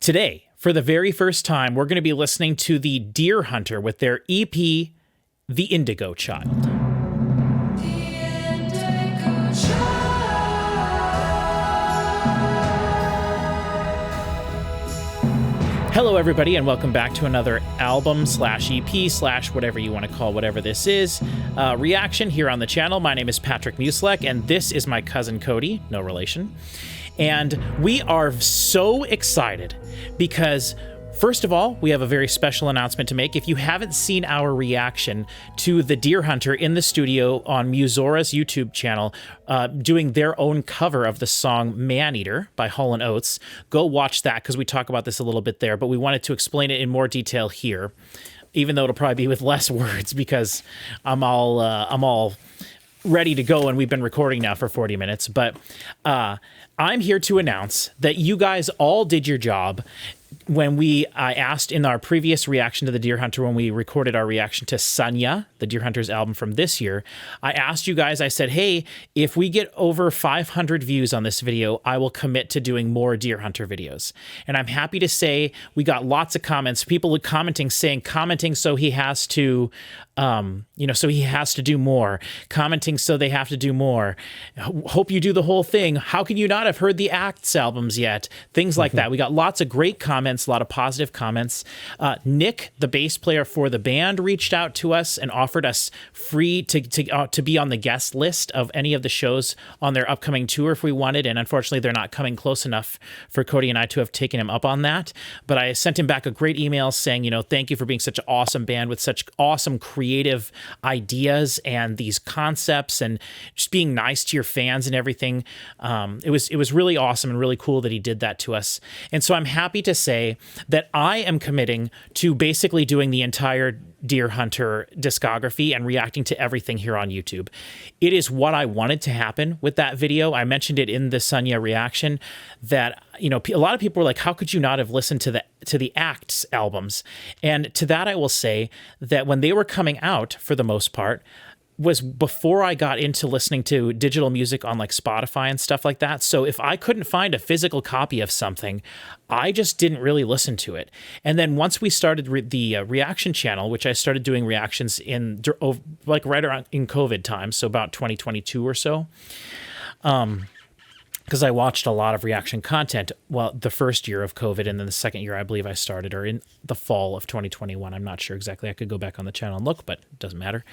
Today, for the very first time, we're going to be listening to the Deer Hunter with their EP, The Indigo Child. Hello, everybody, and welcome back to another album slash EP slash whatever you want to call whatever this is reaction here on the channel. My name is Patrick Musilek, and this is my cousin Cody, no relation. And we are so excited because, first of all, we have a very special announcement to make. If you haven't seen our reaction to the Deer Hunter in the studio on Muzora's YouTube channel, doing their own cover of the song Man-Eater by Hall & Oates, go watch that because we talk about this a little bit there, but we wanted to explain it in more detail here, even though it'll probably be with less words because I'm all ready to go and we've been recording now for 40 minutes. But I'm here to announce that you guys all did your job when I asked in our previous reaction to the Deer Hunter, when we recorded our reaction to Sunya, the Deer Hunter's album from this year. I asked you guys, I said, hey, if we get over 500 views on this video, I will commit to doing more Deer Hunter videos. And I'm happy to say we got lots of comments, people commenting so he has to, so he has to do more, commenting so they have to do more. Hope you do the whole thing. How can you not have heard the Acts albums yet? Things like that. We got lots of great comments, a lot of positive comments. Nick, the bass player for the band, reached out to us and offered us free to be on the guest list of any of the shows on their upcoming tour if we wanted. And unfortunately, they're not coming close enough for Cody and I to have taken him up on that. But I sent him back a great email saying, thank you for being such an awesome band with such awesome creative ideas and these concepts and just being nice to your fans and everything. It was really awesome and really cool that he did that to us. And so I'm happy to say that I am committing to basically doing the entire Deer Hunter discography and reacting to everything here on YouTube. It is what I wanted to happen with that video. I mentioned it in the Sunya reaction that, a lot of people were like, how could you not have listened to the Acts albums? And to that, I will say that when they were coming out, for the most part, was before I got into listening to digital music on like Spotify and stuff like that. So if I couldn't find a physical copy of something, I just didn't really listen to it. And then once we started the reaction channel, which I started doing reactions in like right around in COVID time, so about 2022 or so, because I watched a lot of reaction content, well, the first year of COVID, and then the second year, I believe I started, or in the fall of 2021. I'm not sure exactly. I could go back on the channel and look, but it doesn't matter.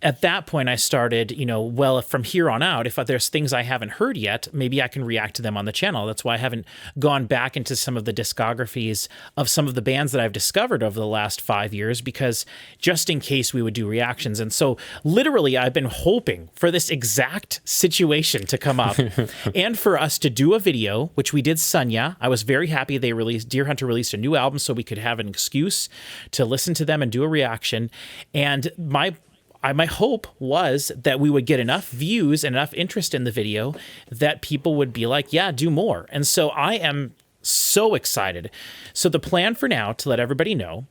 At that point, I started, well, from here on out, if there's things I haven't heard yet, maybe I can react to them on the channel. That's why I haven't gone back into some of the discographies of some of the bands that I've discovered over the last 5 years, because just in case we would do reactions. And so literally, I've been hoping for this exact situation to come up and for us to do a video, which we did Sunya. I was very happy Deer Hunter released a new album so we could have an excuse to listen to them and do a reaction. And my hope was that we would get enough views and enough interest in the video that people would be like, yeah, do more. And so I am so excited. So the plan for now, to let everybody know,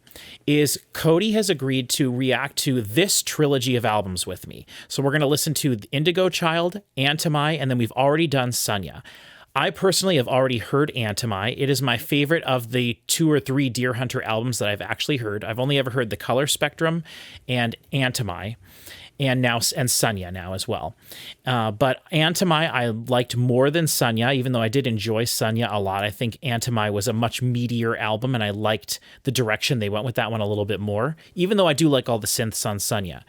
is Cody has agreed to react to this trilogy of albums with me. So we're going to listen to Indigo Child, Antimai, and then we've already done Sunya. I personally have already heard Antimai. It is my favorite of the 2 or 3 Deer Hunter albums that I've actually heard. I've only ever heard The Color Spectrum and Antimai, and Sunya now as well. But Antimai I liked more than Sunya, even though I did enjoy Sunya a lot. I think Antimai was a much meatier album, and I liked the direction they went with that one a little bit more, even though I do like all the synths on Sunya.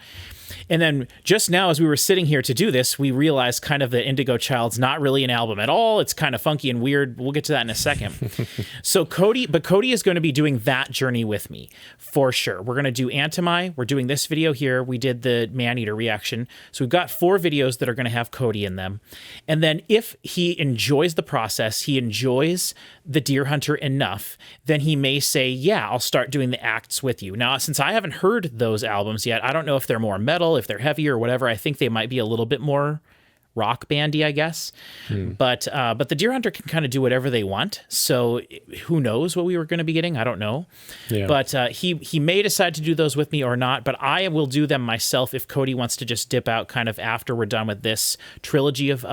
And then just now, as we were sitting here to do this, we realized kind of that Indigo Child's not really an album at all. It's kind of funky and weird. We'll get to that in a second. So Cody is going to be doing that journey with me for sure. We're going to do Antimai. We're doing this video here. We did the Man-Eater reaction. So we've got 4 videos that are going to have Cody in them. And then if he enjoys the process, he enjoys the Deer Hunter enough, then he may say, yeah, I'll start doing the Acts with you. Now, since I haven't heard those albums yet, I don't know if they're more metal, if they're heavier or whatever. I think they might be a little bit more rock bandy, I guess. But the Deer Hunter can kind of do whatever they want. So who knows what we were going to be getting? I don't know. Yeah. But he may decide to do those with me or not, but I will do them myself if Cody wants to just dip out kind of after we're done with this trilogy of this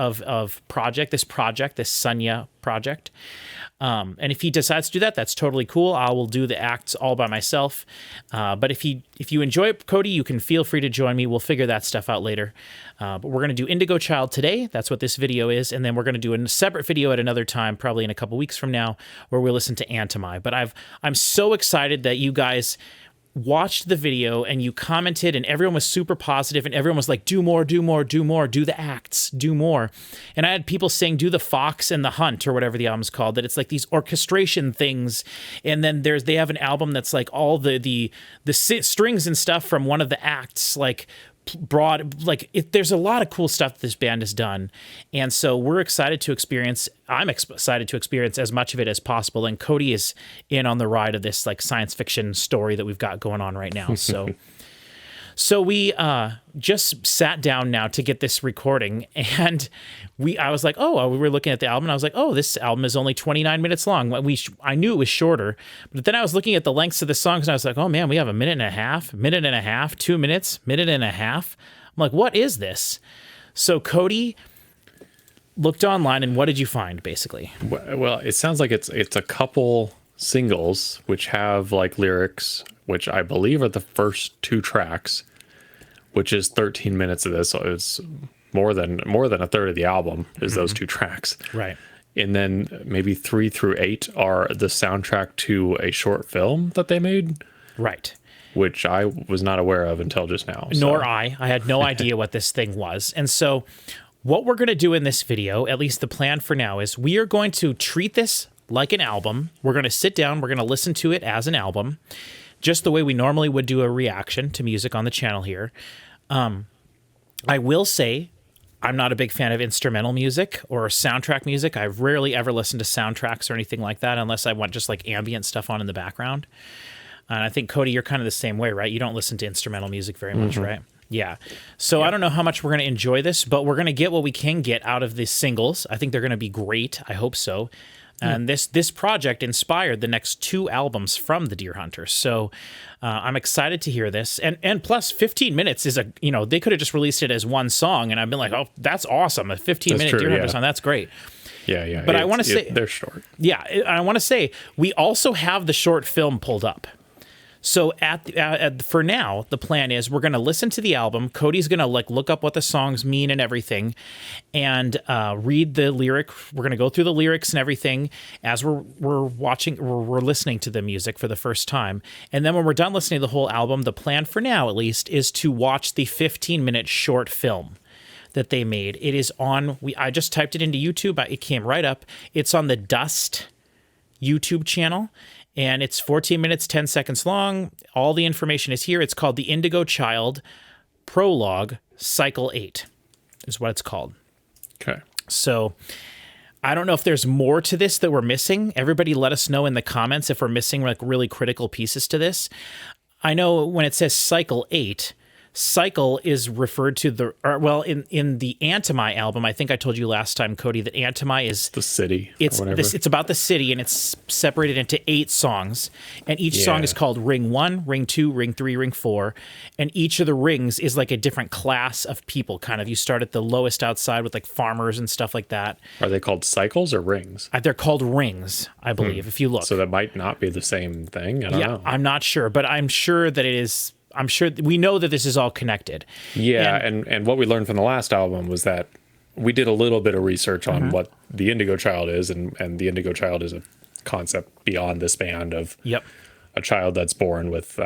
Sunya project. And if he decides to do that, that's totally cool. I will do the acts all by myself. But if you enjoy it, Cody, you can feel free to join me. We'll figure that stuff out later. But we're going to do Indigo Child today. That's what this video is. And then we're going to do a separate video at another time, probably in a couple weeks from now, where we'll listen to Antimai. But I'm so excited that you guys watched the video and you commented and everyone was super positive and everyone was like, do more, do more, do more, do the acts, do more. And I had people saying, do the Fox and the Hunt or whatever the album's called, that it's like these orchestration things. And then they have an album that's like all the strings and stuff from one of the acts, like broad, like there's a lot of cool stuff this band has done. And so we're excited to experience, I'm excited to experience as much of it as possible. And Cody is in on the ride of this like science fiction story that we've got going on right now. So we just sat down now to get this recording, and I was like, oh, we were looking at the album, and I was like, oh, this album is only 29 minutes long. I knew it was shorter, but then I was looking at the lengths of the songs, and I was like, oh man, we have a minute and a half, 2 minutes, minute and a half. I'm like, what is this? So Cody looked online, and what did you find, basically? Well, it sounds like it's a couple singles which have like lyrics, which I believe are the first 2 tracks, which is 13 minutes of this. So it's more than a third of the album is those 2 tracks. Right. And then maybe 3 through 8 are the soundtrack to a short film that they made. Right. Which I was not aware of until just now. Nor I. I had no idea what this thing was. And so what we're going to do in this video, at least the plan for now, is we are going to treat this like an album. We're going to sit down. We're going to listen to it as an album, just the way we normally would do a reaction to music on the channel here. I will say I'm not a big fan of instrumental music or soundtrack music. I've rarely ever listened to soundtracks or anything like that unless I want just like ambient stuff on in the background. And I think, Cody, you're kind of the same way, right? You don't listen to instrumental music very much, right? Yeah. So I don't know how much we're going to enjoy this, but we're going to get what we can get out of the singles. I think they're going to be great. I hope so. And this project inspired the next 2 albums from the Deer Hunters. So I'm excited to hear this. And plus 15 minutes is they could have just released it as one song and I've been like, oh, that's awesome. A 15-minute Deer Hunter song, that's great. Yeah. But I want to say they're short. Yeah, I want to say we also have the short film pulled up. So for now, the plan is we're going to listen to the album. Cody's going to look up what the songs mean and everything, and read the lyric. We're going to go through the lyrics and everything as we're listening to the music for the first time. And then when we're done listening to the whole album, the plan for now, at least, is to watch the 15-minute short film that they made. It is on. I just typed it into YouTube. It came right up. It's on the Dust YouTube channel. And it's 14 minutes, 10 seconds long. All the information is here. It's called the Indigo Child Prologue Cycle 8 is what it's called. Okay. So I don't know if there's more to this that we're missing. Everybody let us know in the comments if we're missing like really critical pieces to this. I know when it says Cycle 8, cycle is referred to in the Antimai album. I think I told you last time, Cody, that Antimai is the city. It's about the city, and it's separated into 8 songs, and each song is called Ring 1, Ring 2, Ring 3, Ring 4, and each of the rings is like a different class of people. Kind of, you start at the lowest outside with like farmers and stuff like that. Are they called cycles or rings? They're called rings, I believe. If you look, so that might not be the same thing. I don't know. I'm not sure, but I'm sure that it is. I'm sure we know that this is all connected. Yeah, and what we learned from the last album was that we did a little bit of research on what the Indigo Child is, and the Indigo Child is a concept beyond this band of a child that's born with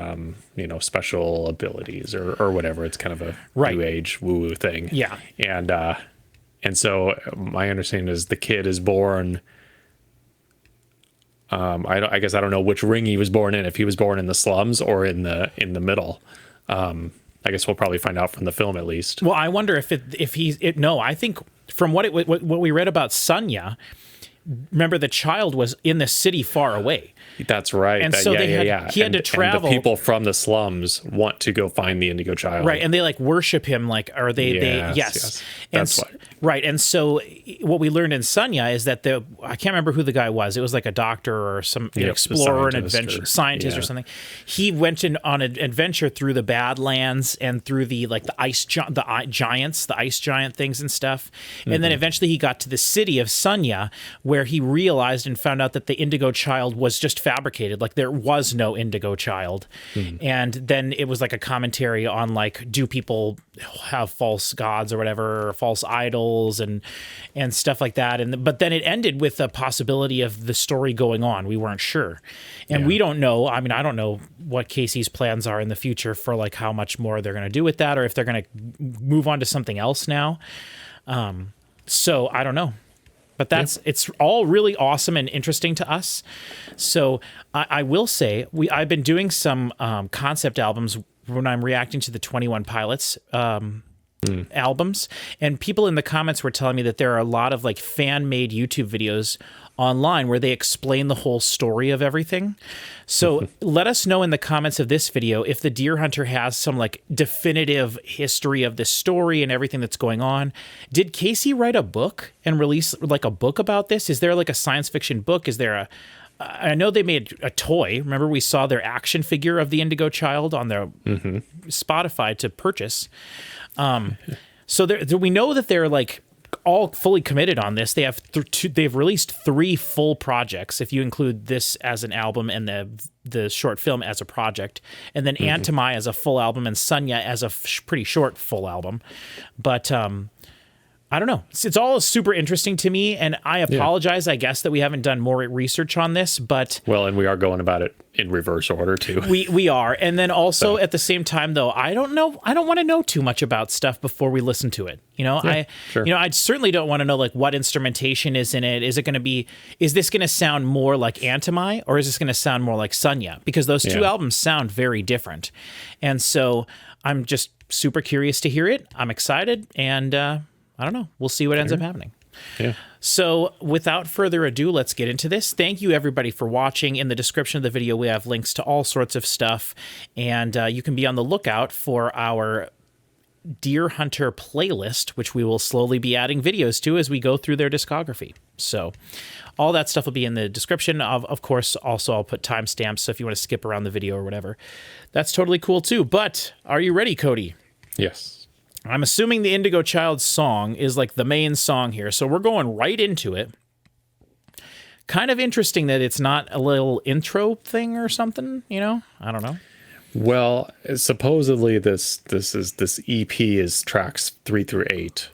special abilities or whatever. It's kind of a new age woo-woo thing. Yeah. And so my understanding is the kid is born. I guess I don't know which ring he was born in, if he was born in the slums or in the middle. I guess we'll probably find out from the film at least. Well, I wonder I think from what we read about Sunya, remember the child was in the city far away. That's right. And so he had to travel. And the people from the slums want to go find the Indigo Child. Right, and they like worship him, like, or yes. That's why. Right, and so what we learned in Sunya is that I can't remember who the guy was. It was like a doctor or an explorer, an adventure scientist or something. He went on an adventure through the Badlands and through the ice giant things and stuff. And then eventually he got to the city of Sunya, where where he realized and found out that the Indigo Child was just fabricated. Like there was no Indigo Child. And then it was like a commentary on like, do people have false gods or whatever, or false idols and stuff like that. But then it ended with a possibility of the story going on. We weren't sure. And we don't know. I mean, I don't know what Casey's plans are in the future for like how much more they're going to do with that, or if they're going to move on to something else now. So I don't know. But it's all really awesome and interesting to us. So I will say I've been doing some concept albums when I'm reacting to the 21 Pilots albums, and people in the comments were telling me that there are a lot of like fan-made YouTube videos online where they explain the whole story of everything. So let us know in the comments of this video if the Deer Hunter has some like definitive history of this story and everything that's going on. Did Casey write a book and release like a book about this? Is there like a science fiction book? Is there I know they made a toy. Remember we saw their action figure of the Indigo Child on their Spotify to purchase. So we know that they're like all fully committed on this. They have they've released 3 full projects, if you include this as an album and the short film as a project, and then Antimai as a full album and Sunya as a pretty short full album. But I don't know. It's all super interesting to me, and I apologize, I guess, that we haven't done more research on this, but... Well, and we are going about it in reverse order, too. We are, and then also, at the same time, though, I don't want to know too much about stuff before we listen to it. You know, I certainly don't want to know, like, what instrumentation is in it. Is this going to sound more like Antimai, or is this going to sound more like Sunya? Because those two albums sound very different. And so I'm just super curious to hear it. I'm excited, and... I don't know. We'll see what ends up happening. Yeah. So without further ado, let's get into this. Thank you, everybody, for watching. In the description of the video, we have links to all sorts of stuff. And you can be on the lookout for our Deer Hunter playlist, which we will slowly be adding videos to as we go through their discography. So all that stuff will be in the description. Of course, also I'll put timestamps, so if you want to skip around the video or whatever, that's totally cool too. But are you ready, Cody? Yes. I'm assuming the Indigo Child song is like the main song here, so we're going right into it. Kind of interesting that it's not a little intro thing or something, you know? I don't know. Well, supposedly this EP is tracks 3 through 8.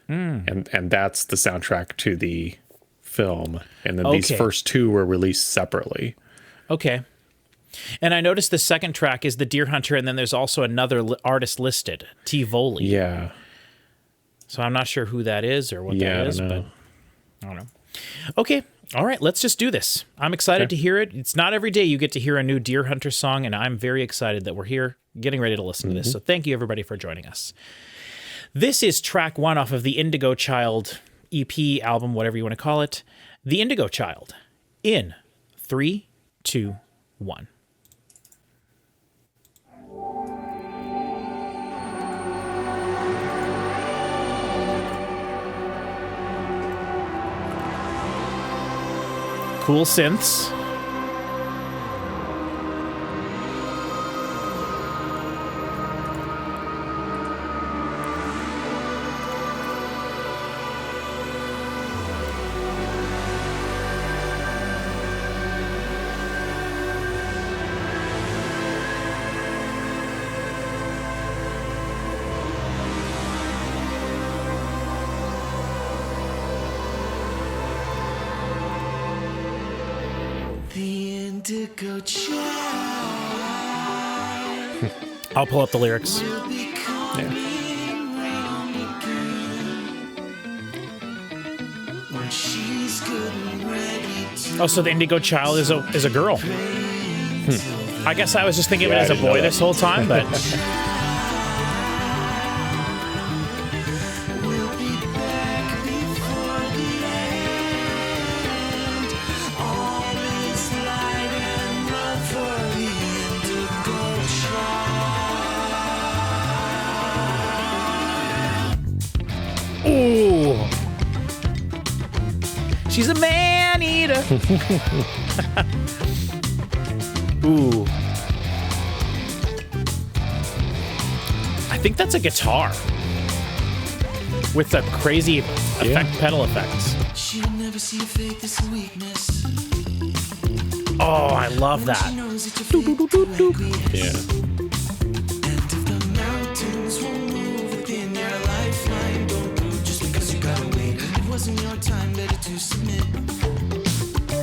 And that's the soundtrack to the film. And then these first 2 were released separately. Okay. And I noticed the second track is the Deer Hunter, and then there's also another artist listed, T. Voley. Yeah. So I'm not sure who that is or what that is, but I don't know. Okay. All right. Let's just do this. I'm excited to hear it. It's not every day you get to hear a new Deer Hunter song, and I'm very excited that we're here getting ready to listen to this. So thank you, everybody, for joining us. This is track 1 off of the Indigo Child EP, album, whatever you want to call it. The Indigo Child in 3, 2, 1. Cool synths. Indigo Child. I'll pull up the lyrics. Oh, so the Indigo Child is a girl. I guess I was just thinking of it as a boy this whole time, but... Ooh. She's a man-eater. Ooh. I think that's a guitar with the crazy pedal effects. She never never see your faith as a weakness. Oh, I love that. She knows that you're fake to acquiesce. Yeah. And if the mountains won't move within your lifeline, don't move just because you gotta wait. It wasn't your time, better to submit.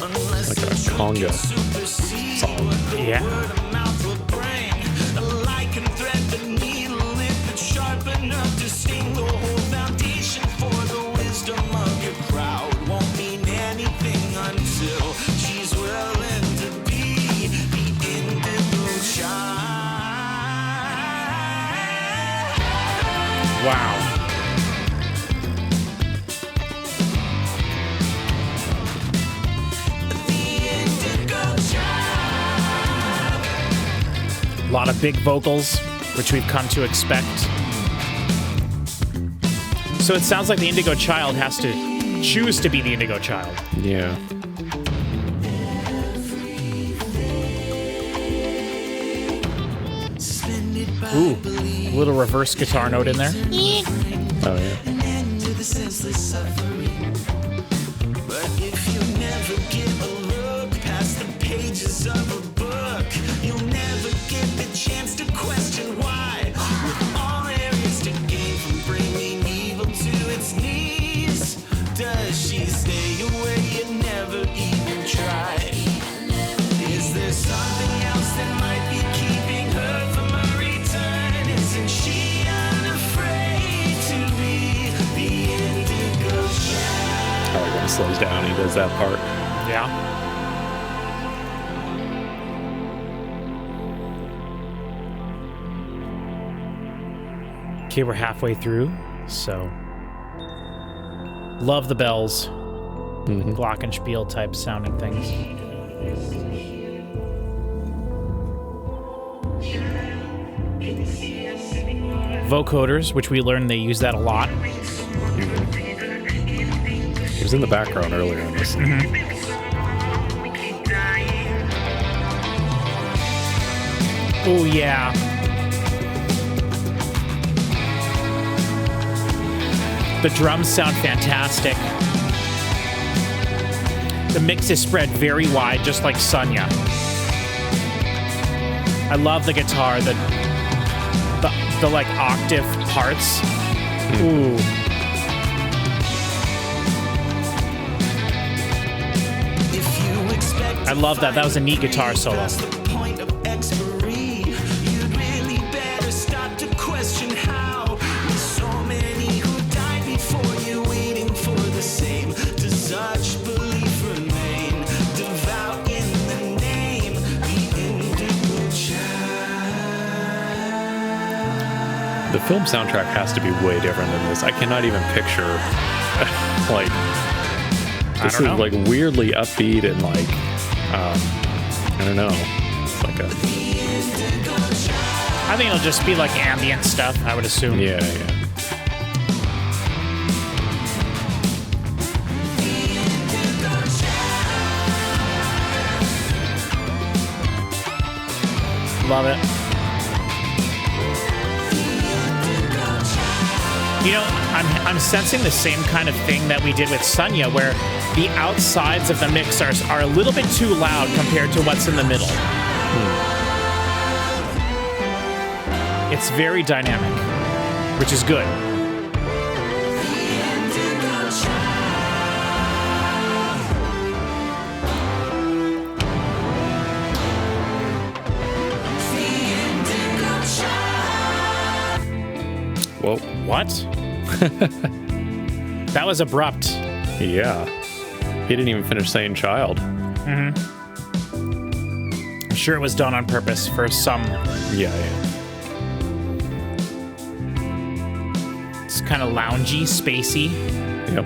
Unless Like a conga song. Yeah. Sharp enough to sting the whole foundation for the wisdom of your crowd. Won't mean anything until she's willing to be the Indigo Child. Wow. The Indigo Child. A lot of big vocals, which we've come to expect. So it sounds like the Indigo Child has to choose to be the Indigo Child. Yeah. Ooh, a little reverse guitar note in there. Oh, yeah. An end to the senseless suffering. But if you never give a look past the pages of a book, you'll never get the chance to question why. With all there is to gain from bringing evil to its knees, does she stay away and never even try? Is there something else that might be keeping her from a return? Isn't she unafraid to be the Indigo Child? I like when he slows down, he does that part. Yeah. Okay, we're halfway through, so love the bells, glockenspiel type sounding things. Vocoders, which we learned they use that a lot. He was in the background earlier in this. Oh yeah. The drums sound fantastic. The mix is spread very wide, just like Sunya. I love the guitar, the like octave parts. Ooh. I love that. That was a neat guitar solo. That's the point of expiry. You'd really better stop to question how. With so many who died before you, waiting for the same. Does such belief remain devout in the name? The Indigo Child. The film soundtrack has to be way different than this. I cannot even picture, like, this is don't know. like weirdly upbeat and like, I don't know. It's like a, I think it'll just be like ambient stuff, I would assume. yeah, yeah. Love it. You know, I'm sensing the same kind of thing that we did with Sunya, where the outsides of the mix are a little bit too loud compared to what's in the middle. It's very dynamic, which is good. Whoa. What? That was abrupt. Yeah. He didn't even finish saying child. I'm sure it was done on purpose for some. Yeah, yeah. It's kind of loungy, spacey. Yep.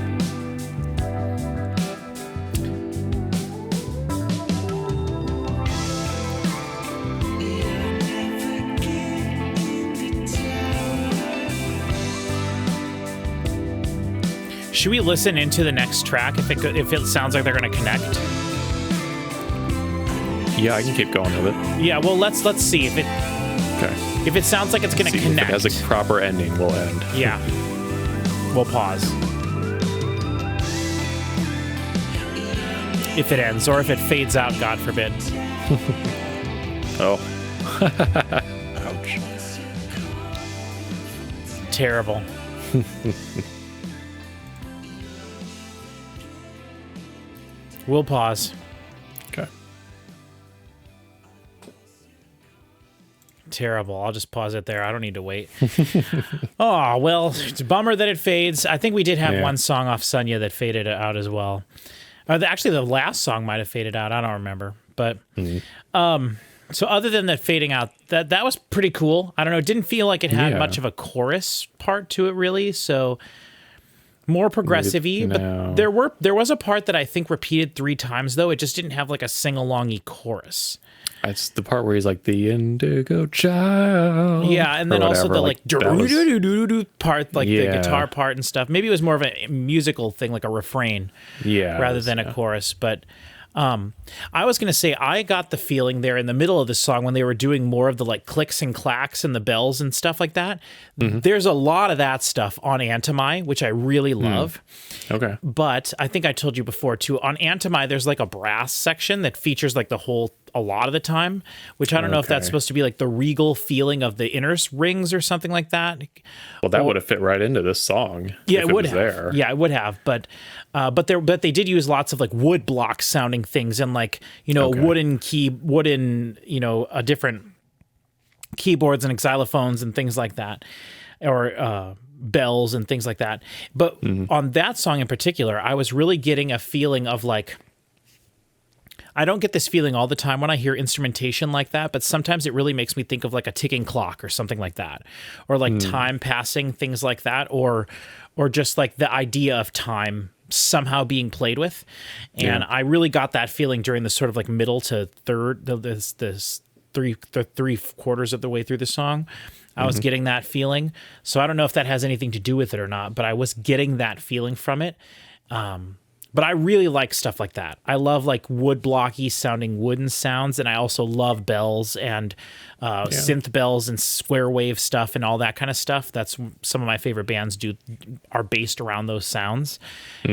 Should we listen into the next track if it sounds like they're going to connect? Yeah, I can keep going with it. Yeah, well, let's see if it Okay. if it sounds like it's going to See, connect. if it has a proper ending, we'll end. Yeah. We'll pause. if it ends, or if it fades out, God forbid. Oh. Ouch. Terrible. We'll pause. Okay. Terrible. I'll just pause it there. I don't need to wait. Oh, well, it's a bummer that it fades. I think we did have one song off Sunya that faded out as well. Actually, the last song might have faded out. I don't remember. But so other than that fading out, that was pretty cool. I don't know. It didn't feel like it had much of a chorus part to it, really. So more progressive-y. No. But there was a part that I think repeated 3 times, though. It just didn't have like a sing-along-y chorus. That's the part where he's like, the Indigo Child. Yeah, and then also the like part, like the guitar part and stuff. Maybe it was more of a musical thing, like a refrain, rather than a chorus. But I was going to say, I got the feeling there in the middle of the song when they were doing more of the like clicks and clacks and the bells and stuff like that. There's a lot of that stuff on Antimai, which I really love. Okay. But I think I told you before too, on Antimai, there's like a brass section that features like a lot of the time, which I don't know if that's supposed to be like the regal feeling of the inner rings or something like that. Well, that would have fit right into this song. Yeah, it would have. There. Yeah, it would have. But they did use lots of like wood block sounding things and like, wooden, different keyboards and xylophones and things like that, or bells and things like that. But on that song in particular, I was really getting a feeling of like, I don't get this feeling all the time when I hear instrumentation like that, but sometimes it really makes me think of like a ticking clock or something like that, or like time passing, things like that, or just like the idea of time somehow being played with. And I really got that feeling during the sort of like middle to third, this 3/4 of the way through the song. I was getting that feeling. So I don't know if that has anything to do with it or not, but I was getting that feeling from it. But I really like stuff like that. I love like wood blocky sounding wooden sounds, and I also love bells and synth bells and square wave stuff and all that kind of stuff. That's some of my favorite bands are based around those sounds.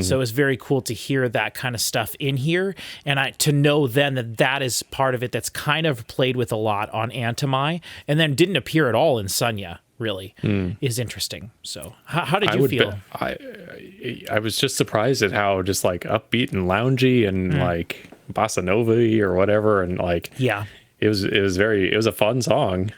So it's very cool to hear that kind of stuff in here, and to know then that is part of it that's kind of played with a lot on Antimai, and then didn't appear at all in Sunya. Really is interesting. So how did you feel? I was just surprised at how just like upbeat and loungy and like bossa nova or whatever, and like it was a fun song.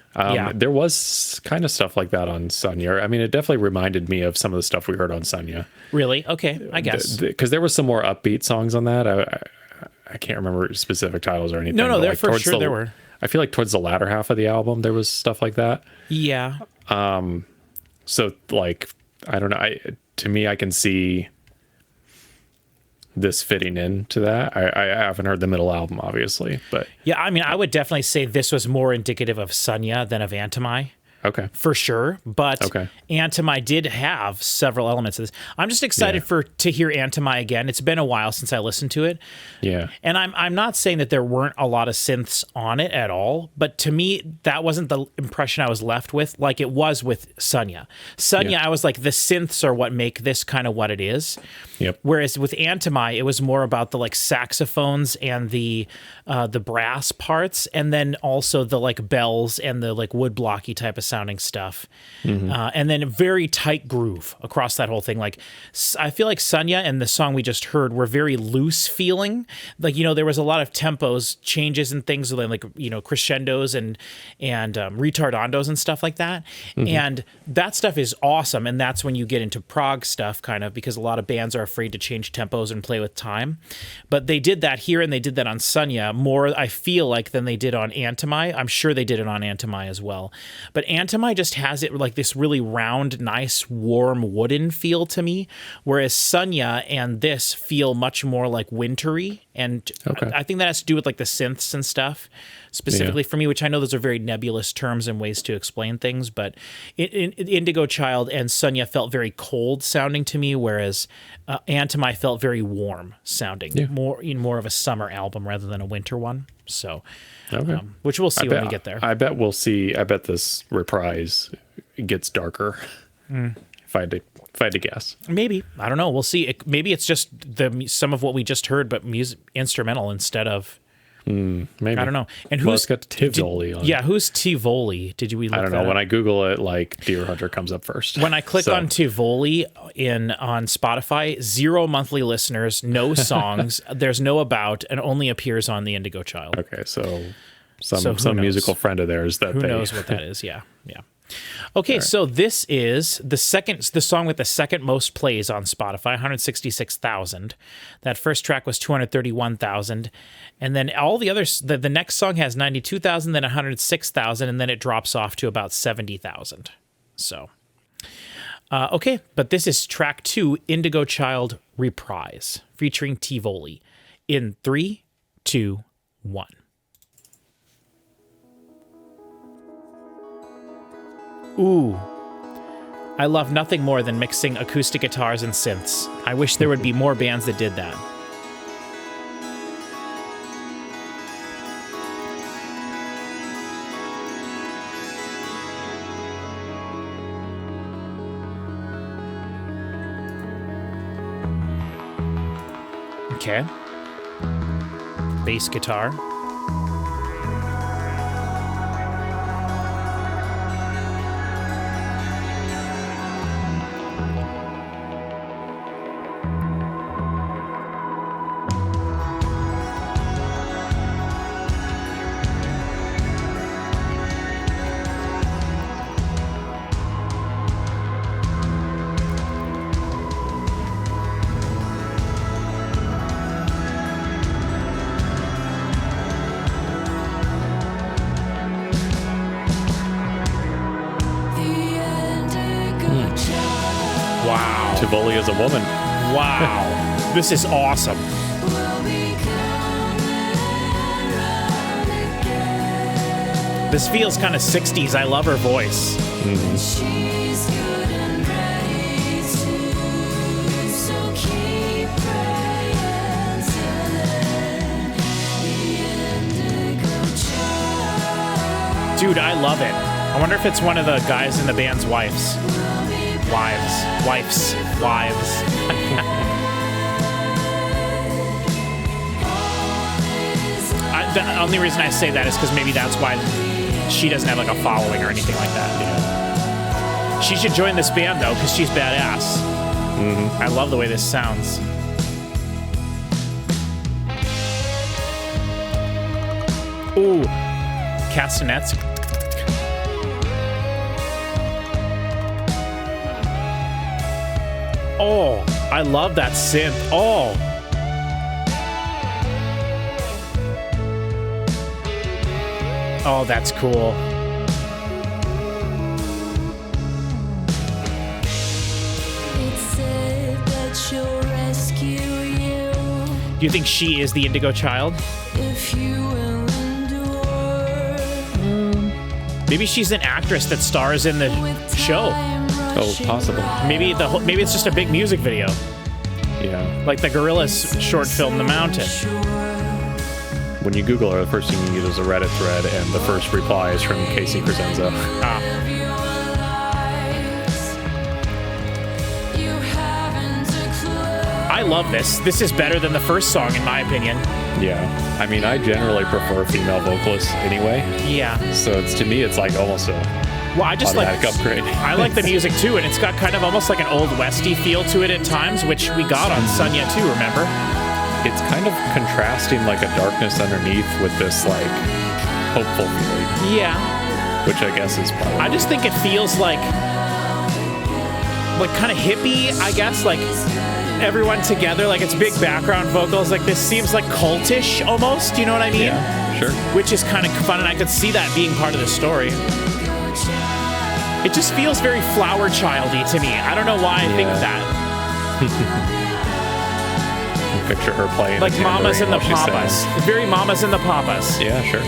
There was kind of stuff like that on Sunya. I mean, it definitely reminded me of some of the stuff we heard on Sunya. Really? Okay, I guess because there was some more upbeat songs on that. I can't remember specific titles or anything. No, there like for sure there were. I feel like towards the latter half of the album there was stuff like that. Yeah. So like, I don't know. To me, I can see this fitting into that. I haven't heard the middle album, obviously, but yeah, I mean, I would definitely say this was more indicative of Sunya than of Antimai. Okay. For sure. But Antimai did have several elements of this. I'm just excited to hear Antimai again. It's been a while since I listened to it. Yeah. And I'm not saying that there weren't a lot of synths on it at all, but to me, that wasn't the impression I was left with, like it was with Sunya. I was like, the synths are what make this kind of what it is. Yep. Whereas with Antimai, it was more about the like saxophones and the brass parts, and then also the like bells and the like wood blocky type of sounding stuff, and then a very tight groove across that whole thing. Like I feel like Sunya and the song we just heard were very loose feeling. Like there was a lot of tempos changes and things like crescendos and retardandos and stuff like that, and that stuff is awesome. And that's when you get into prog stuff, kind of, because a lot of bands are afraid to change tempos and play with time. But they did that here, and they did that on Sunya more, I feel like, than they did on Antimai. I'm sure they did it on Antimai as well. But Antimai just has it like this really round, nice, warm, wooden feel to me, whereas Sunya and this feel much more like wintry. And I think that has to do with like the synths and stuff specifically for me, which I know those are very nebulous terms and ways to explain things, but Indigo Child and Sunya felt very cold sounding to me, whereas Antimai felt very warm sounding, more of a summer album rather than a winter one. So, which we'll see when we get there. I bet we'll see. I bet this Reprise gets darker. if I had to guess. Maybe. I don't know. We'll see. Maybe it's just some of what we just heard, but instrumental instead of... Maybe. I don't know. And it's got Tivoli on it. Yeah, who's Tivoli? Did we look I don't know. When I Google it, like Deer Hunter comes up first. When I click on Tivoli on Spotify, 0 monthly listeners, no songs, there's no about, and only appears on the Indigo Child. Okay, so some musical friend of theirs that who knows what that is? Yeah. Okay, right. So this is the song with the second most plays on Spotify, 166,000. That first track was 231,000, and then all the others. The next song has 92,000, then 106,000, and then it drops off to about 70,000. So, okay, but this is track 2, Indigo Child Reprise, featuring Tivoli, in 3, 2, 1. Ooh, I love nothing more than mixing acoustic guitars and synths. I wish there would be more bands that did that. Okay. Bass guitar. Wow. Tivoli is a woman. Wow. This is awesome. This feels kind of 60s. I love her voice. Dude, I love it. I wonder if it's one of the guys in the band's wives. Wives. The only reason I say that is because maybe that's why she doesn't have like a following or anything like that. Yeah. She should join this band though, because she's badass. I love the way this sounds. Ooh, castanets. Oh, I love that synth. Oh. Oh, that's cool. Do you think she is the Indigo Child? Maybe she's an actress that stars in the show. Oh, possible. Maybe it's just a big music video. Yeah. Like the Gorillaz short film, The Mountain. When you Google her, the first thing you get is a Reddit thread, and the first reply is from Casey Crescenzo. I love this. This is better than the first song, in my opinion. Yeah. I mean, I generally prefer female vocalists anyway. Yeah. So to me, it's like almost a automatic upgrade. I like the music too, and it's got kind of almost like an old westy feel to it at times, which we got on Sunya too, remember? It's kind of contrasting like a darkness underneath with this like hopeful feeling. Yeah. Which I guess is probably... I just think it feels like kind of hippie, I guess, like everyone together, like it's big background vocals, like this seems like cultish almost, you know what I mean? Yeah, sure. Which is kind of fun, and I could see that being part of the story. It just feels very Flower Childy to me. I don't know why I think that. Picture her playing like Mamas and the Papas. Very Mamas and the Papas. Yeah, sure.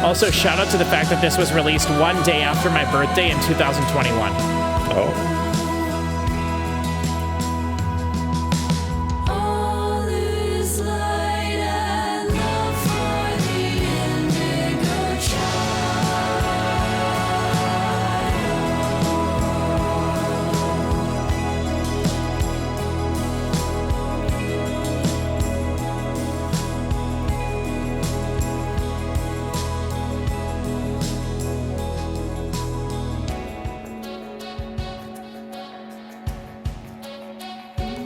Also, shout out to the fact that this was released one day after my birthday in 2021. Oh.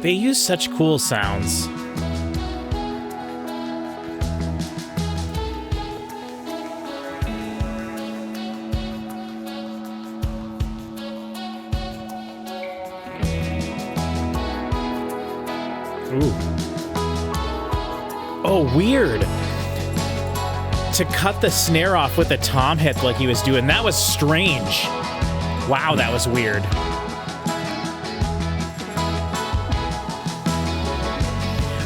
They use such cool sounds. Ooh. Oh, weird. To cut the snare off with the tom hit like he was doing, that was strange. Wow, that was weird.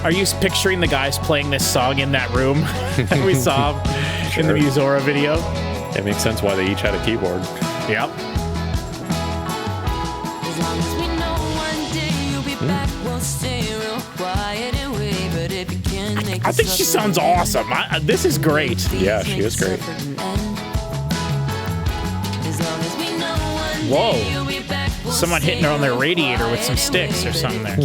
Are you picturing the guys playing this song in that room that we saw in the Musora video? It makes sense why they each had a keyboard. Yep. As long as we know one day you'll be back, we'll stay real quiet and wait. But if you can make I think she sounds awesome. This is great. Yeah, she is great. Whoa. Someone hitting her on their radiator with some sticks or something there.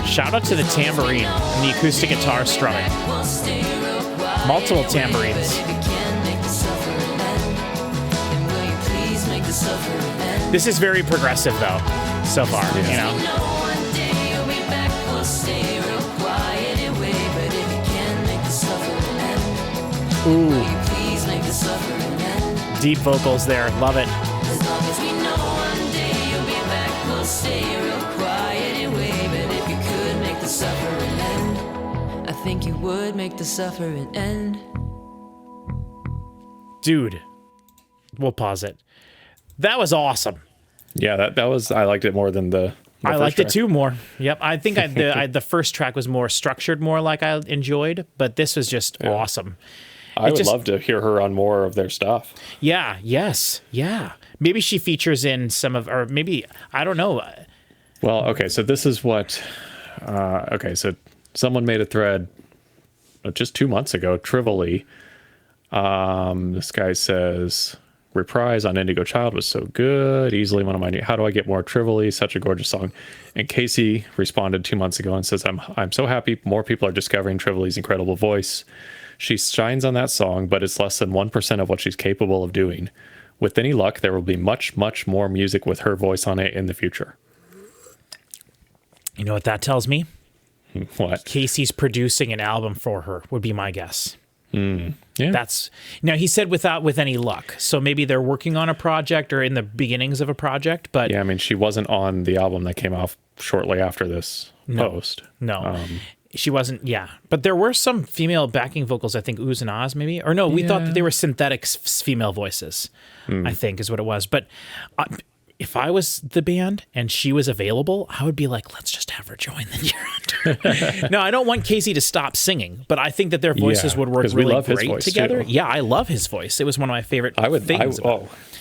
Shout out to the tambourine and the acoustic guitar strumming. Multiple tambourines. This is very progressive though, so far, you know. Ooh. Deep vocals there, love it. I think you would make the suffering end. Dude, we'll pause it. That was awesome. Yeah, that was. I liked it more than the I liked track. it too more. Yep, I think the first track was more structured, more like I enjoyed, but this was just awesome. I would love to hear her on more of their stuff. Yeah. Yes. Yeah. Maybe she features in some of, or maybe I don't know. Well, okay, so this is what. Okay, so someone made a thread just 2 months ago, trivially. This guy says, Reprise on Indigo Child was so good. Easily one of my how do I get more trivially? Such a gorgeous song. And Casey responded 2 months ago and says, I'm so happy more people are discovering Trivially's incredible voice. She shines on that song, but it's less than 1% of what she's capable of doing. With any luck, there will be much, much more music with her voice on it in the future. You know what that tells me? What? Casey's producing an album for her, would be my guess. Yeah. That's now he said with any luck. So maybe they're working on a project or in the beginnings of a project, but Yeah, I mean, she wasn't on the album that came off shortly after this post. No. She wasn't, yeah. But there were some female backing vocals, I think, oohs and ahs, maybe. Or no, we thought that they were synthetic female voices, I think is what it was. But if I was the band and she was available, I would be like, let's just have her join the Deer Hunter. No, I don't want Casey to stop singing, but I think that their voices would work really great together. Too. Yeah, I love his voice. It was one of my favorite things.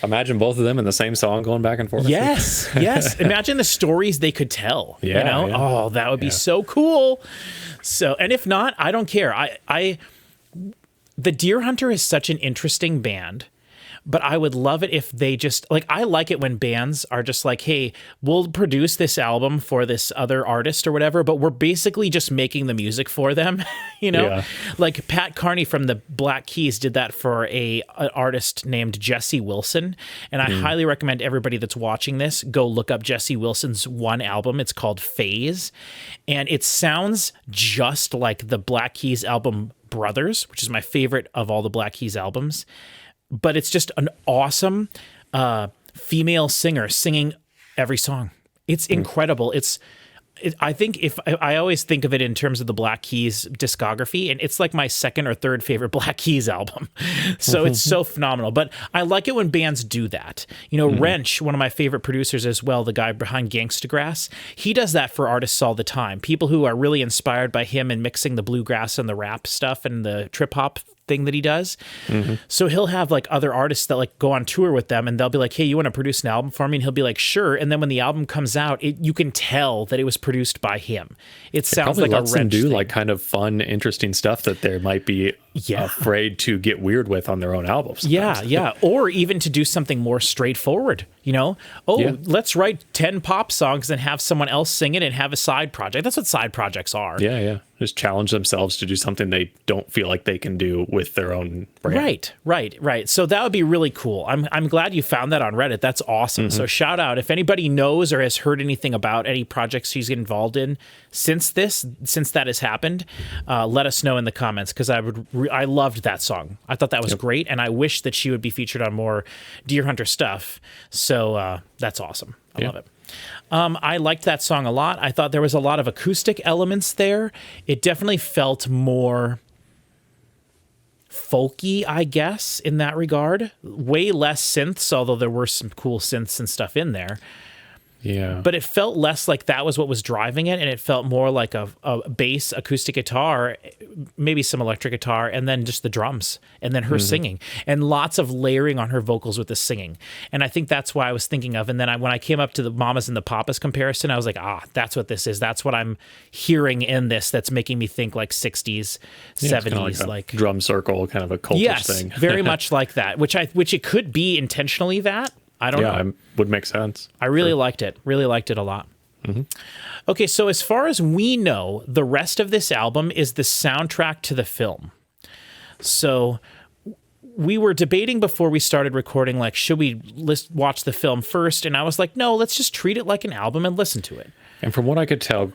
Imagine both of them in the same song going back and forth. Yes, yes. Imagine the stories they could tell. Yeah, you know? yeah. Oh, that would be so cool. So, and if not, I don't care. The Deer Hunter is such an interesting band, but I would love it if they just I like it when bands are just like, hey, we'll produce this album for this other artist or whatever, but we're basically just making the music for them, you know? Yeah. Like Pat Carney from the Black Keys did that for an artist named Jesse Wilson. And I highly recommend everybody that's watching this, go look up Jesse Wilson's one album. It's called Phase. And it sounds just like the Black Keys album Brothers, which is my favorite of all the Black Keys albums. But it's just an awesome female singer singing every song. It's incredible. I think I always think of it in terms of the Black Keys discography, and it's like my second or third favorite Black Keys album. So it's so phenomenal. But I like it when bands do that. You know, Wrench, one of my favorite producers as well, the guy behind Gangsta Grass, he does that for artists all the time. People who are really inspired by him and mixing the bluegrass and the rap stuff and the trip hop thing that he does. So he'll have other artists that go on tour with them, and they'll be like, hey, you want to produce an album for me? And he'll be like, sure. And then when the album comes out, you can tell that it was produced by him. It sounds like a Wrench do thing. kind of fun, interesting stuff that there might be afraid to get weird with on their own albums. Yeah. Or even to do something more straightforward, let's write 10 pop songs and have someone else sing it and have a side project. That's what side projects are. Yeah. Just challenge themselves to do something they don't feel like they can do with their own brand. Right. So that would be really cool. I'm glad you found that on Reddit. That's awesome. So shout out if anybody knows or has heard anything about any projects she's involved in since that has happened. Let us know in the comments, because I loved that song. I thought that was great, and I wish that she would be featured on more Deer Hunter stuff. So that's awesome. I love it. I liked that song a lot. I thought there was a lot of acoustic elements there. It definitely felt more folky, I guess, in that regard. Way less synths, although there were some cool synths and stuff in there. Yeah. But it felt less like that was what was driving it, and it felt more like a bass acoustic guitar, maybe some electric guitar, and then just the drums, and then her singing, and lots of layering on her vocals with the singing. And I think that's why I was thinking of. And then when I came up to the Mamas and the Papas comparison, I was like, that's what this is. That's what I'm hearing in this that's making me think like 60s, 70s. Like drum circle, kind of a cultish thing. Yes, very much like that, which it could be intentionally that. I don't know. Yeah, would make sense. I really liked it. Really liked it a lot. Okay, so as far as we know, the rest of this album is the soundtrack to the film. So we were debating before we started recording, like, should we watch the film first? And I was like, no, let's just treat it like an album and listen to it. And from what I could tell,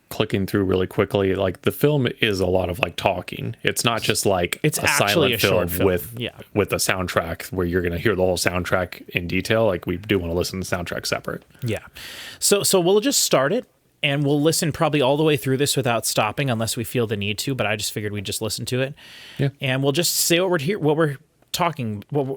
clicking through really quickly, like the film is a lot of like talking. It's not just like it's a silent film, with a soundtrack where you're going to hear the whole soundtrack in detail. Like we do want to listen to the soundtrack separate. Yeah. So we'll just start it, and we'll listen probably all the way through this without stopping unless we feel the need to, but I just figured we'd just listen to it. Yeah. And we'll just say what we're talking. We'll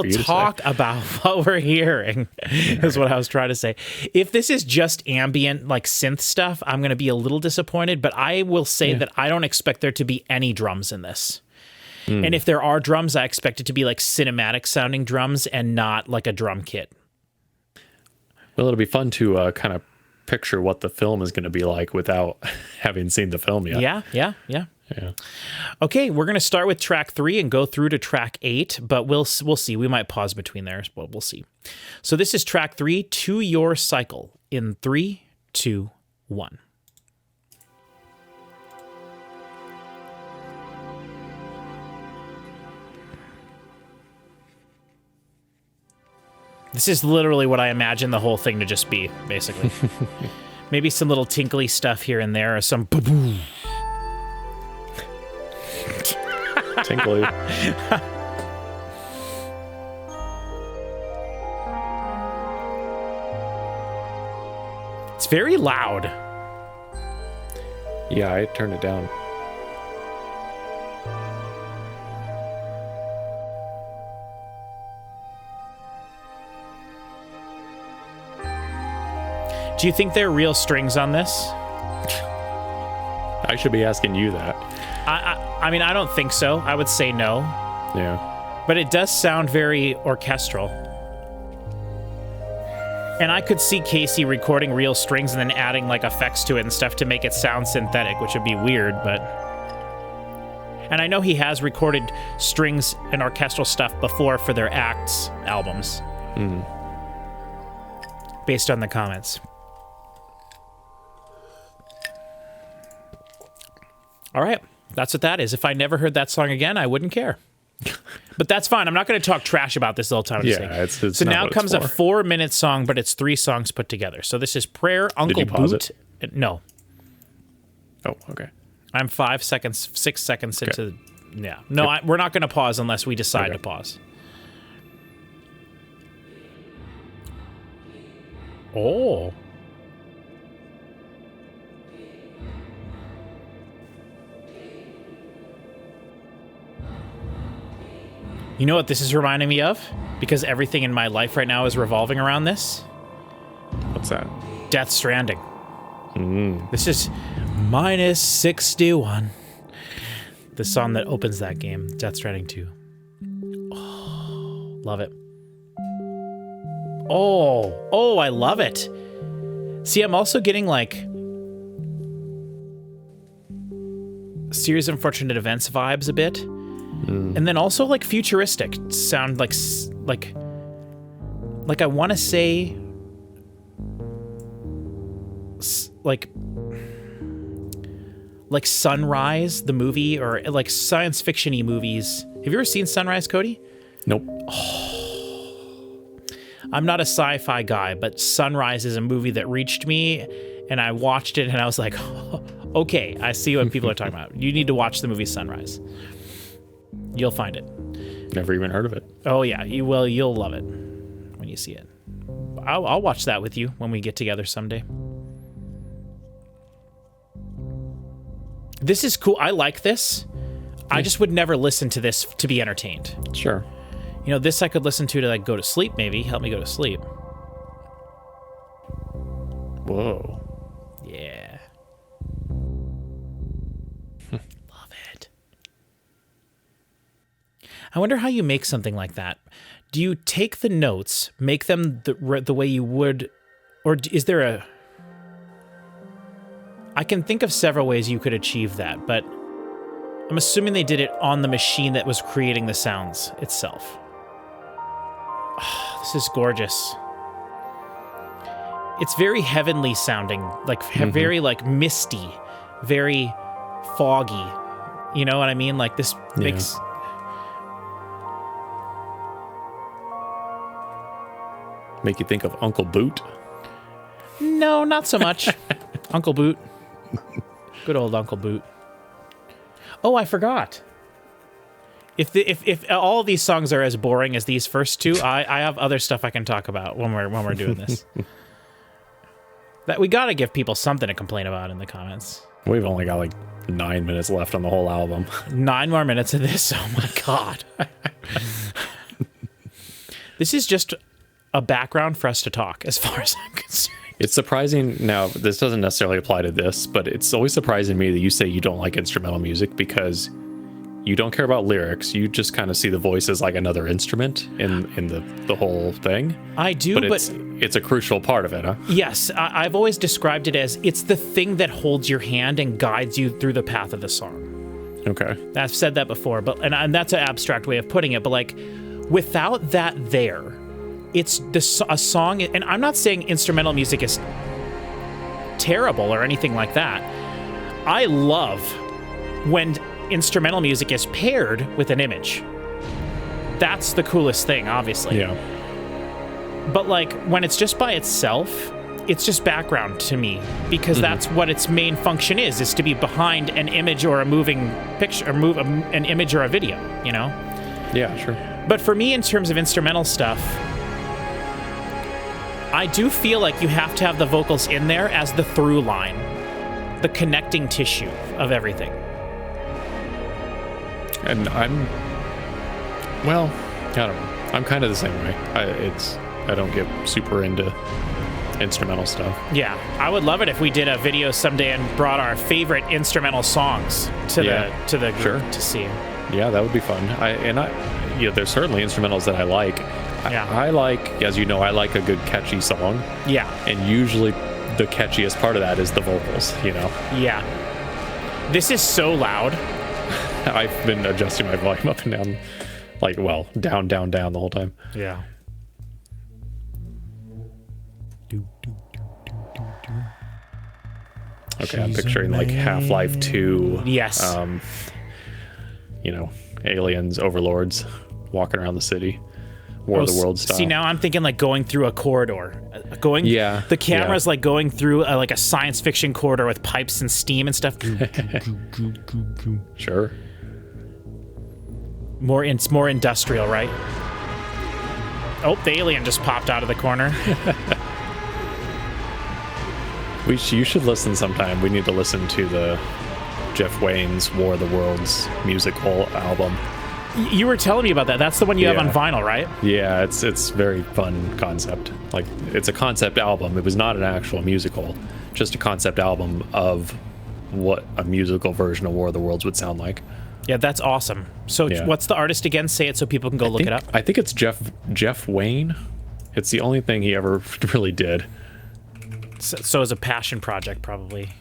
talk about what we're hearing is what I was trying to say. If this is just ambient like synth stuff, I'm going to be a little disappointed, but I will say that I don't expect there to be any drums in this. And if there are drums, I expect it to be like cinematic sounding drums and not like a drum kit. Well, it'll be fun to kind of picture what the film is going to be like without having seen the film yet. Yeah. Okay, we're going to start with track 3 and go through to track 8, but we'll see. We might pause between there, but we'll see. So this is track 3, To Your Cycle, in 3, 2, 1. This is literally what I imagine the whole thing to just be, basically. Maybe some little tinkly stuff here and there, or some boo-boo. Tinkly. It's very loud. Yeah, I turned it down. Do you think there are real strings on this? I should be asking you that. I mean, I don't think so. I would say no. Yeah. But it does sound very orchestral. And I could see Casey recording real strings and then adding like effects to it and stuff to make it sound synthetic, which would be weird, but... And I know he has recorded strings and orchestral stuff before for their Acts albums. Based on the comments. All right. That's what that is. If I never heard that song again, I wouldn't care. But that's fine. I'm not going to talk trash about this the whole time. It's so now comes a 4-minute song, but it's 3 songs put together. So this is Prayer, Uncle Boot. No. Oh, okay. I'm 6 seconds into... Yeah. No, we're not going to pause unless we decide to pause. Oh. You know what this is reminding me of? Because everything in my life right now is revolving around this. What's that? Death Stranding. This is -61. The song that opens that game, Death Stranding 2. Oh, love it. Oh, I love it. See, I'm also getting like... Series of Unfortunate Events vibes a bit. And then also like futuristic sound, like I want to say like Sunrise, the movie, or like science fiction-y movies. Have you ever seen Sunrise, Cody? Nope. I'm not a sci-fi guy, but Sunrise is a movie that reached me, and I watched it and I was like, okay, I see what people are talking about. You need to watch the movie Sunrise. You'll find it. Never even heard of it. Oh yeah, you will. You'll love it when you see it. I'll watch that with you when we get together someday. This is cool. I like this. I just would never listen to this to be entertained. Sure. You know, this I could listen to like go to sleep, maybe. Help me go to sleep. Whoa. Yeah. Love it. I wonder how you make something like that. Do you take the notes, make them the way you would, or is there a... I can think of several ways you could achieve that, but I'm assuming they did it on the machine that was creating the sounds itself. Oh, this is gorgeous. It's very heavenly sounding, like very like misty, very foggy. You know what I mean? Like this makes... Make you think of Uncle Boot? No, not so much. Uncle Boot. Good old Uncle Boot. Oh, I forgot. If all of these songs are as boring as these first two, I have other stuff I can talk about when we're doing this. That we gotta give people something to complain about in the comments. We've only got like 9 minutes left on the whole album. 9 more minutes of this. Oh my god. This is just a background for us to talk, as far as I'm concerned. It's surprising. Now, this doesn't necessarily apply to this, but it's always surprising to me that you say you don't like instrumental music because you don't care about lyrics. You just kind of see the voice as like another instrument in the whole thing. I do, but it's a crucial part of it, huh? Yes, I've always described it as it's the thing that holds your hand and guides you through the path of the song. Okay. I've said that before, but and that's an abstract way of putting it, but like without that there, it's a song, and I'm not saying instrumental music is terrible or anything like that. I love when instrumental music is paired with an image. That's the coolest thing, obviously. Yeah. But like when it's just by itself, it's just background to me because that's what its main function is to be behind an image or a moving picture, or an image or a video, you know? Yeah, sure. But for me, in terms of instrumental stuff, I do feel like you have to have the vocals in there as the through line, the connecting tissue of everything. And I don't know. I'm kind of the same way. I don't get super into instrumental stuff. Yeah, I would love it if we did a video someday and brought our favorite instrumental songs to the group to see. Yeah, that would be fun. There's certainly instrumentals that I like. Yeah. I like, as you know, I like a good catchy song. Yeah. And usually the catchiest part of that is the vocals, you know? Yeah. This is so loud. I've been adjusting my volume up and down, down, down, down the whole time. Yeah. Okay, I'm picturing like Half-Life 2. Yes. Aliens, overlords, walking around the city. War of the World style. See, now I'm thinking like going through a corridor. The camera's like going through like a science fiction corridor with pipes and steam and stuff. Sure. It's more industrial, right? Oh, the alien just popped out of the corner. You should listen sometime. We need to listen to the Jeff Wayne's War of the Worlds musical album. You were telling me about that. That's the one you have on vinyl, right? Yeah, it's very fun concept. Like, it's a concept album. It was not an actual musical, just a concept album of what a musical version of War of the Worlds would sound like. Yeah, that's awesome. So what's the artist again? Say it so people can look it up. I think it's Jeff Wayne. It's the only thing he ever really did. So as a passion project, probably.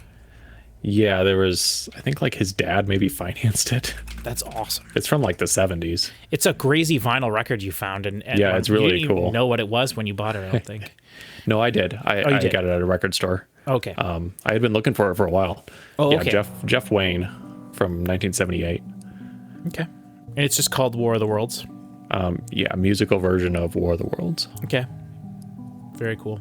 Yeah, there was, I think like his dad maybe financed it. That's awesome. It's from like the 70s. It's a crazy vinyl record you found. And yeah, it's really you didn't cool. even know what it was when you bought it, I don't think. No, I did. I did? got it at a record store. Okay. I had been looking for it for a while. Oh, yeah, okay. Jeff Wayne from 1978. Okay. And it's just called War of the Worlds? Yeah, musical version of War of the Worlds. Okay. Very cool.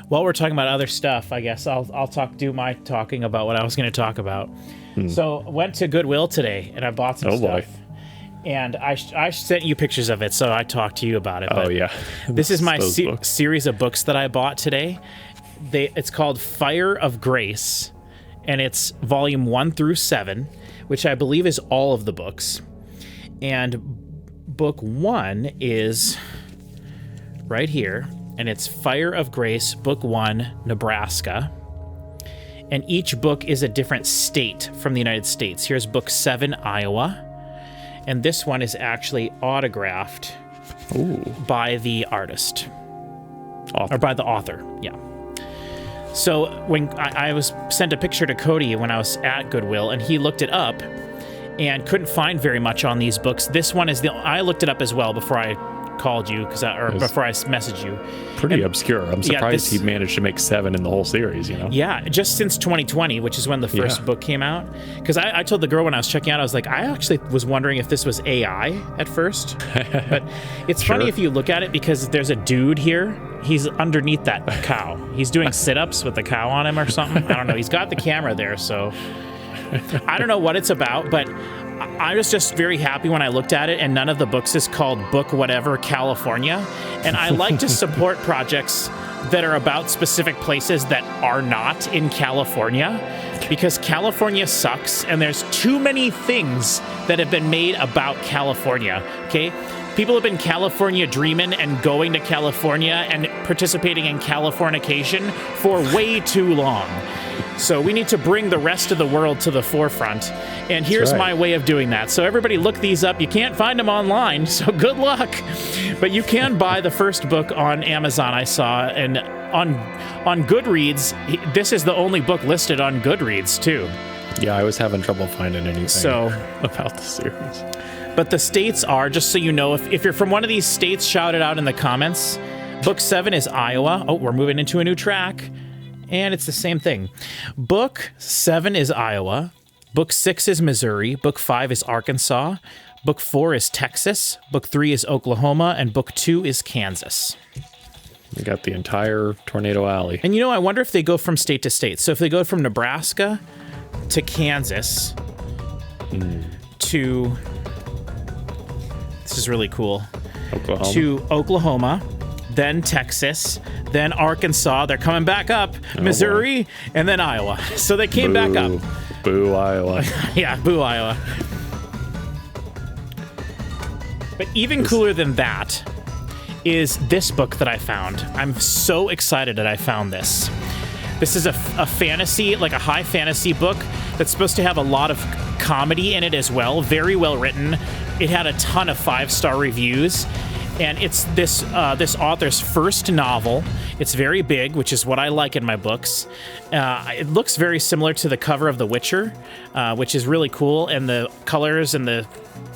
While we're talking about other stuff, I guess I'll do my talking about what I was going to talk about. So I went to Goodwill today and I bought some stuff. Boy. And I sent you pictures of it, so I talked to you about it. Oh, yeah. This is my series of books that I bought today. It's called Fire of Grace, and it's volume 1 through 7, which I believe is all of the books. And book 1 is right here. And it's Fire of Grace, Book 1, Nebraska. And each book is a different state from the United States. Here's Book 7, Iowa. And this one is actually autographed by the artist. Or by the author, yeah. So when I was sent a picture to Cody when I was at Goodwill, and he looked it up and couldn't find very much on these books. This one is I looked it up as well before I called you before I messaged you. Pretty obscure. I'm surprised he managed to make 7 in the whole series, you know? Yeah, just since 2020, which is when the first book came out. Because I told the girl when I was checking out, I was like, I actually was wondering if this was AI at first. But it's funny if you look at it, because there's a dude here. He's underneath that cow. He's doing sit-ups with the cow on him or something. I don't know. He's got the camera there, so I don't know what it's about, but I was just very happy when I looked at it, and none of the books is called Book Whatever California. And I like to support projects that are about specific places that are not in California, because California sucks, and there's too many things that have been made about California, okay? People have been California dreaming and going to California and participating in Californication for way too long. So we need to bring the rest of the world to the forefront. And here's my way of doing that. So everybody look these up. You can't find them online, so good luck. But you can buy the first book on Amazon, I saw. And on Goodreads, this is the only book listed on Goodreads, too. Yeah, I was having trouble finding anything about the series. But the states are, just so you know, if you're from one of these states, shout it out in the comments. Book 7 is Iowa. Oh, we're moving into a new track. And it's the same thing. Book 7 is Iowa. Book 6 is Missouri. Book 5 is Arkansas. Book 4 is Texas. Book 3 is Oklahoma. And Book 2 is Kansas. We got the entire Tornado Alley. And I wonder if they go from state to state. So if they go from Nebraska to Kansas to... This is really cool. Oklahoma. To Oklahoma, then Texas, then Arkansas. They're coming back up. Missouri, and then Iowa. So they came back up. Boo, Iowa. Yeah, boo, Iowa. But even cooler than that is this book that I found. I'm so excited that I found this. This is a fantasy, like a high fantasy book that's supposed to have a lot of comedy in it as well. Very well written. It had a ton of 5-star reviews. And it's this author's first novel. It's very big, which is what I like in my books. It looks very similar to the cover of The Witcher, which is really cool. And the colors and the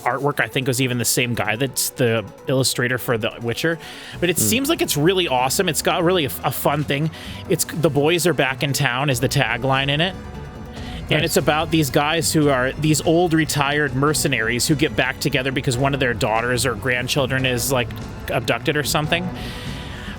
artwork, I think, was even the same guy that's the illustrator for The Witcher. But it seems like it's really awesome. It's got really a fun thing. It's The Boys Are Back in Town is the tagline in it. And it's about these guys who are these old retired mercenaries who get back together because one of their daughters or grandchildren is like abducted or something.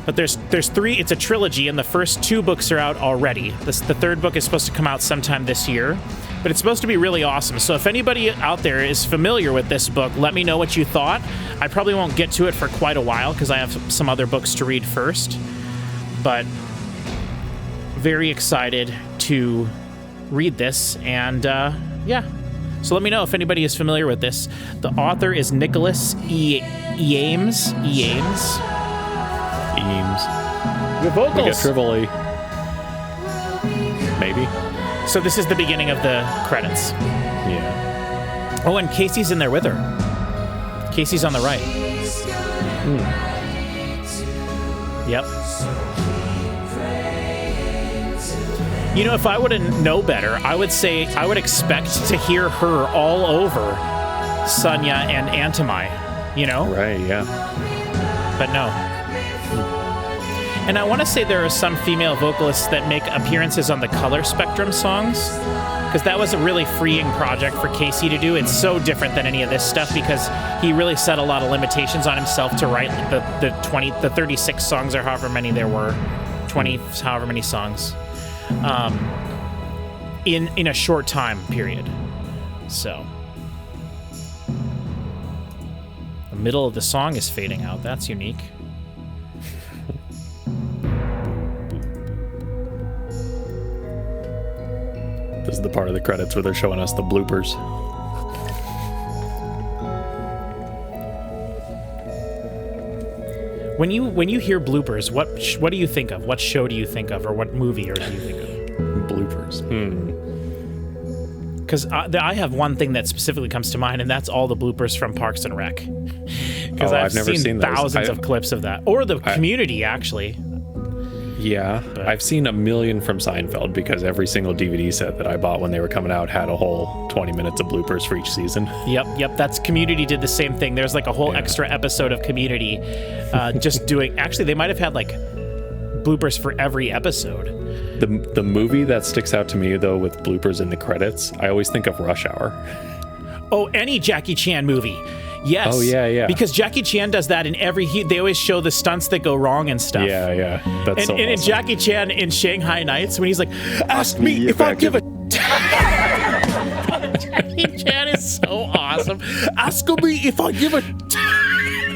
But there's 3, it's a trilogy, and the first 2 books are out already. The third book is supposed to come out sometime this year, but it's supposed to be really awesome. So if anybody out there is familiar with this book, let me know what you thought. I probably won't get to it for quite a while because I have some other books to read first, but very excited to read this, and yeah. So let me know if anybody is familiar with this. The author is Nicholas Eames. The vocals. We got Trivoli. Maybe. So this is the beginning of the credits. Yeah. Oh, and Casey's in there with her. Casey's on the right. Yep. You know, if I would know better, I would say I would expect to hear her all over Sunya and Antimai, you know? Right, yeah. But no. And I want to say there are some female vocalists that make appearances on the Color Spectrum songs, because that was a really freeing project for Casey to do. It's so different than any of this stuff because he really set a lot of limitations on himself to write the 36 songs or however many there were, 20, however many songs, in a short time period. So the middle of the song is fading out. That's unique. This is the part of the credits where they're showing us the bloopers. When you hear bloopers, what do you think of? What show do you think of, or what movie or do you think of? Bloopers. Because I have one thing that specifically comes to mind, and that's all the bloopers from Parks and Rec. Because I've never seen thousands of clips of that, or the Community actually. Yeah, but I've seen a million from Seinfeld because every single DVD set that I bought when they were coming out had a whole 20 minutes of bloopers for each season. Yep. That's Community did the same thing. There's like a whole extra episode of Community just doing... Actually, they might have had like bloopers for every episode. The movie that sticks out to me, though, with bloopers in the credits, I always think of Rush Hour. Oh, any Jackie Chan movie. Yes. Oh, yeah. Because Jackie Chan does that in every... They always show the stunts that go wrong and stuff. Yeah. That's so awesome. In Jackie Chan in Shanghai Nights, when he's like, ask me if I give a... Jackie Chan is so awesome. Ask me if I give a...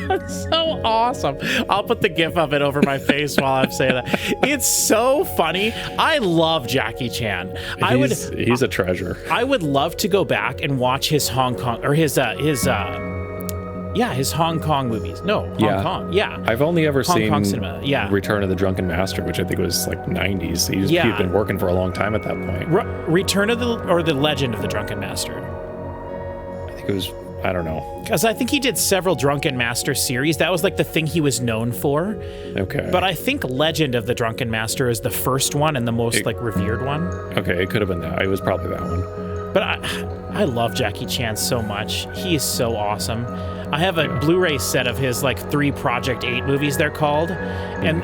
That's so awesome. I'll put the gif of it over my face while I'm saying that. It's so funny. I love Jackie Chan. He's a treasure. I would love to go back and watch his Hong Kong... Or his Hong Kong movies. No, Hong Kong. Yeah. I've only ever seen Kong cinema. Yeah. Return of the Drunken Master, which I think was like 90s. He'd been working for a long time at that point. Return of the Legend of the Drunken Master? I think it was, I don't know. Because I think he did several Drunken Master series. That was like the thing he was known for. Okay. But I think Legend of the Drunken Master is the first one and the most revered one. Okay, it could have been that. It was probably that one. But I love Jackie Chan so much. He is so awesome. I have a Blu-ray set of his 3 Project 8 movies, they're called. And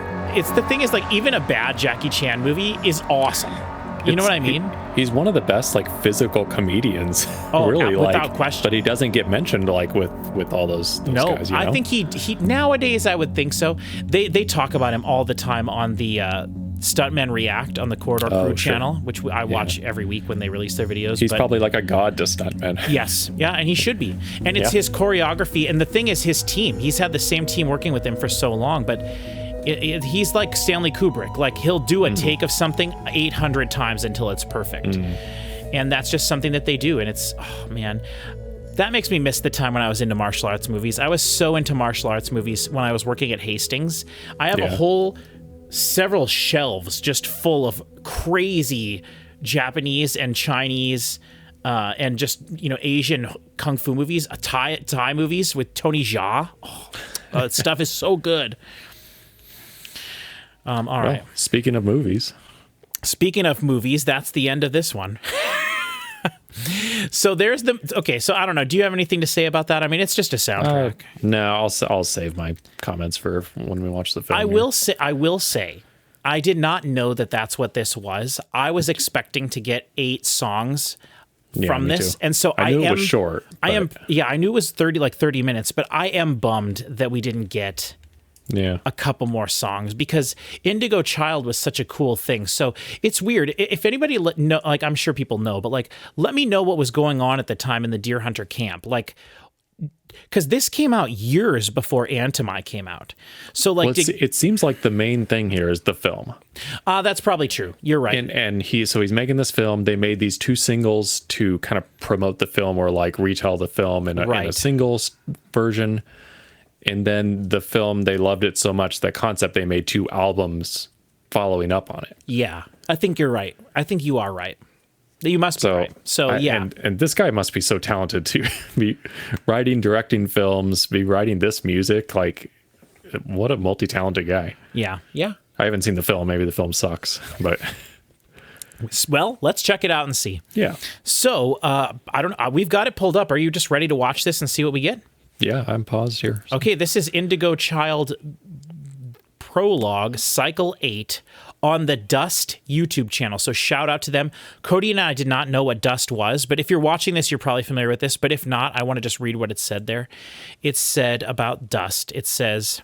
the thing is, even a bad Jackie Chan movie is awesome. You know what I mean? He's one of the best physical comedians. Oh, really, without question. But he doesn't get mentioned with all those guys. You know? I think he nowadays I would think so. They talk about him all the time on the Stuntmen React on the Corridor Crew channel, which I watch every week when they release their videos. He's probably like a god to stuntmen. Yes, yeah, and he should be. And it's his choreography, and the thing is his team. He's had the same team working with him for so long, but he's like Stanley Kubrick. He'll do a take of something 800 times until it's perfect. And that's just something that they do, and it's, oh man, that makes me miss the time when I was into martial arts movies. I was so into martial arts movies when I was working at Hastings. I have several shelves just full of crazy Japanese and Chinese and just Asian kung fu movies, Thai movies with Tony Jaa. That stuff is so good. All right. Speaking of movies, that's the end of this one. So there's so I don't know. Do you have anything to say about that? I mean, it's just a soundtrack. No, I'll save my comments for when we watch the film. I will say, I did not know that that's what this was. I was expecting to get 8 songs from this, too. And so I knew it was short. I knew it was 30 minutes, but I am bummed that we didn't get a couple more songs because Indigo Child was such a cool thing. So it's weird. If anybody know, I'm sure people know, but let me know what was going on at the time in the Deer Hunter camp. Because this came out years before Antimai came out. So it seems like the main thing here is the film. That's probably true. You're right. And he's making this film. They made these 2 singles to kind of promote the film or retell the film in a singles version. And then the film, they loved it so much, that concept, they made 2 albums following up on it. Yeah, I think you're right. I think you are right. You must be right. So yeah. And this guy must be so talented to be writing, directing films, be writing this music. Like, what a multi-talented guy. Yeah. Yeah. I haven't seen the film. Maybe the film sucks, but... Well, let's check it out and see. Yeah. So, I don't know. We've got it pulled up. Are you just ready to watch this and see what we get? Yeah, I'm paused here. Okay, this is Indigo Child Prologue, Cycle 8, on the Dust YouTube channel. So shout out to them. Cody and I did not know what Dust was, but if you're watching this, you're probably familiar with this. But if not, I want to just read what it said there. It said about Dust, it says...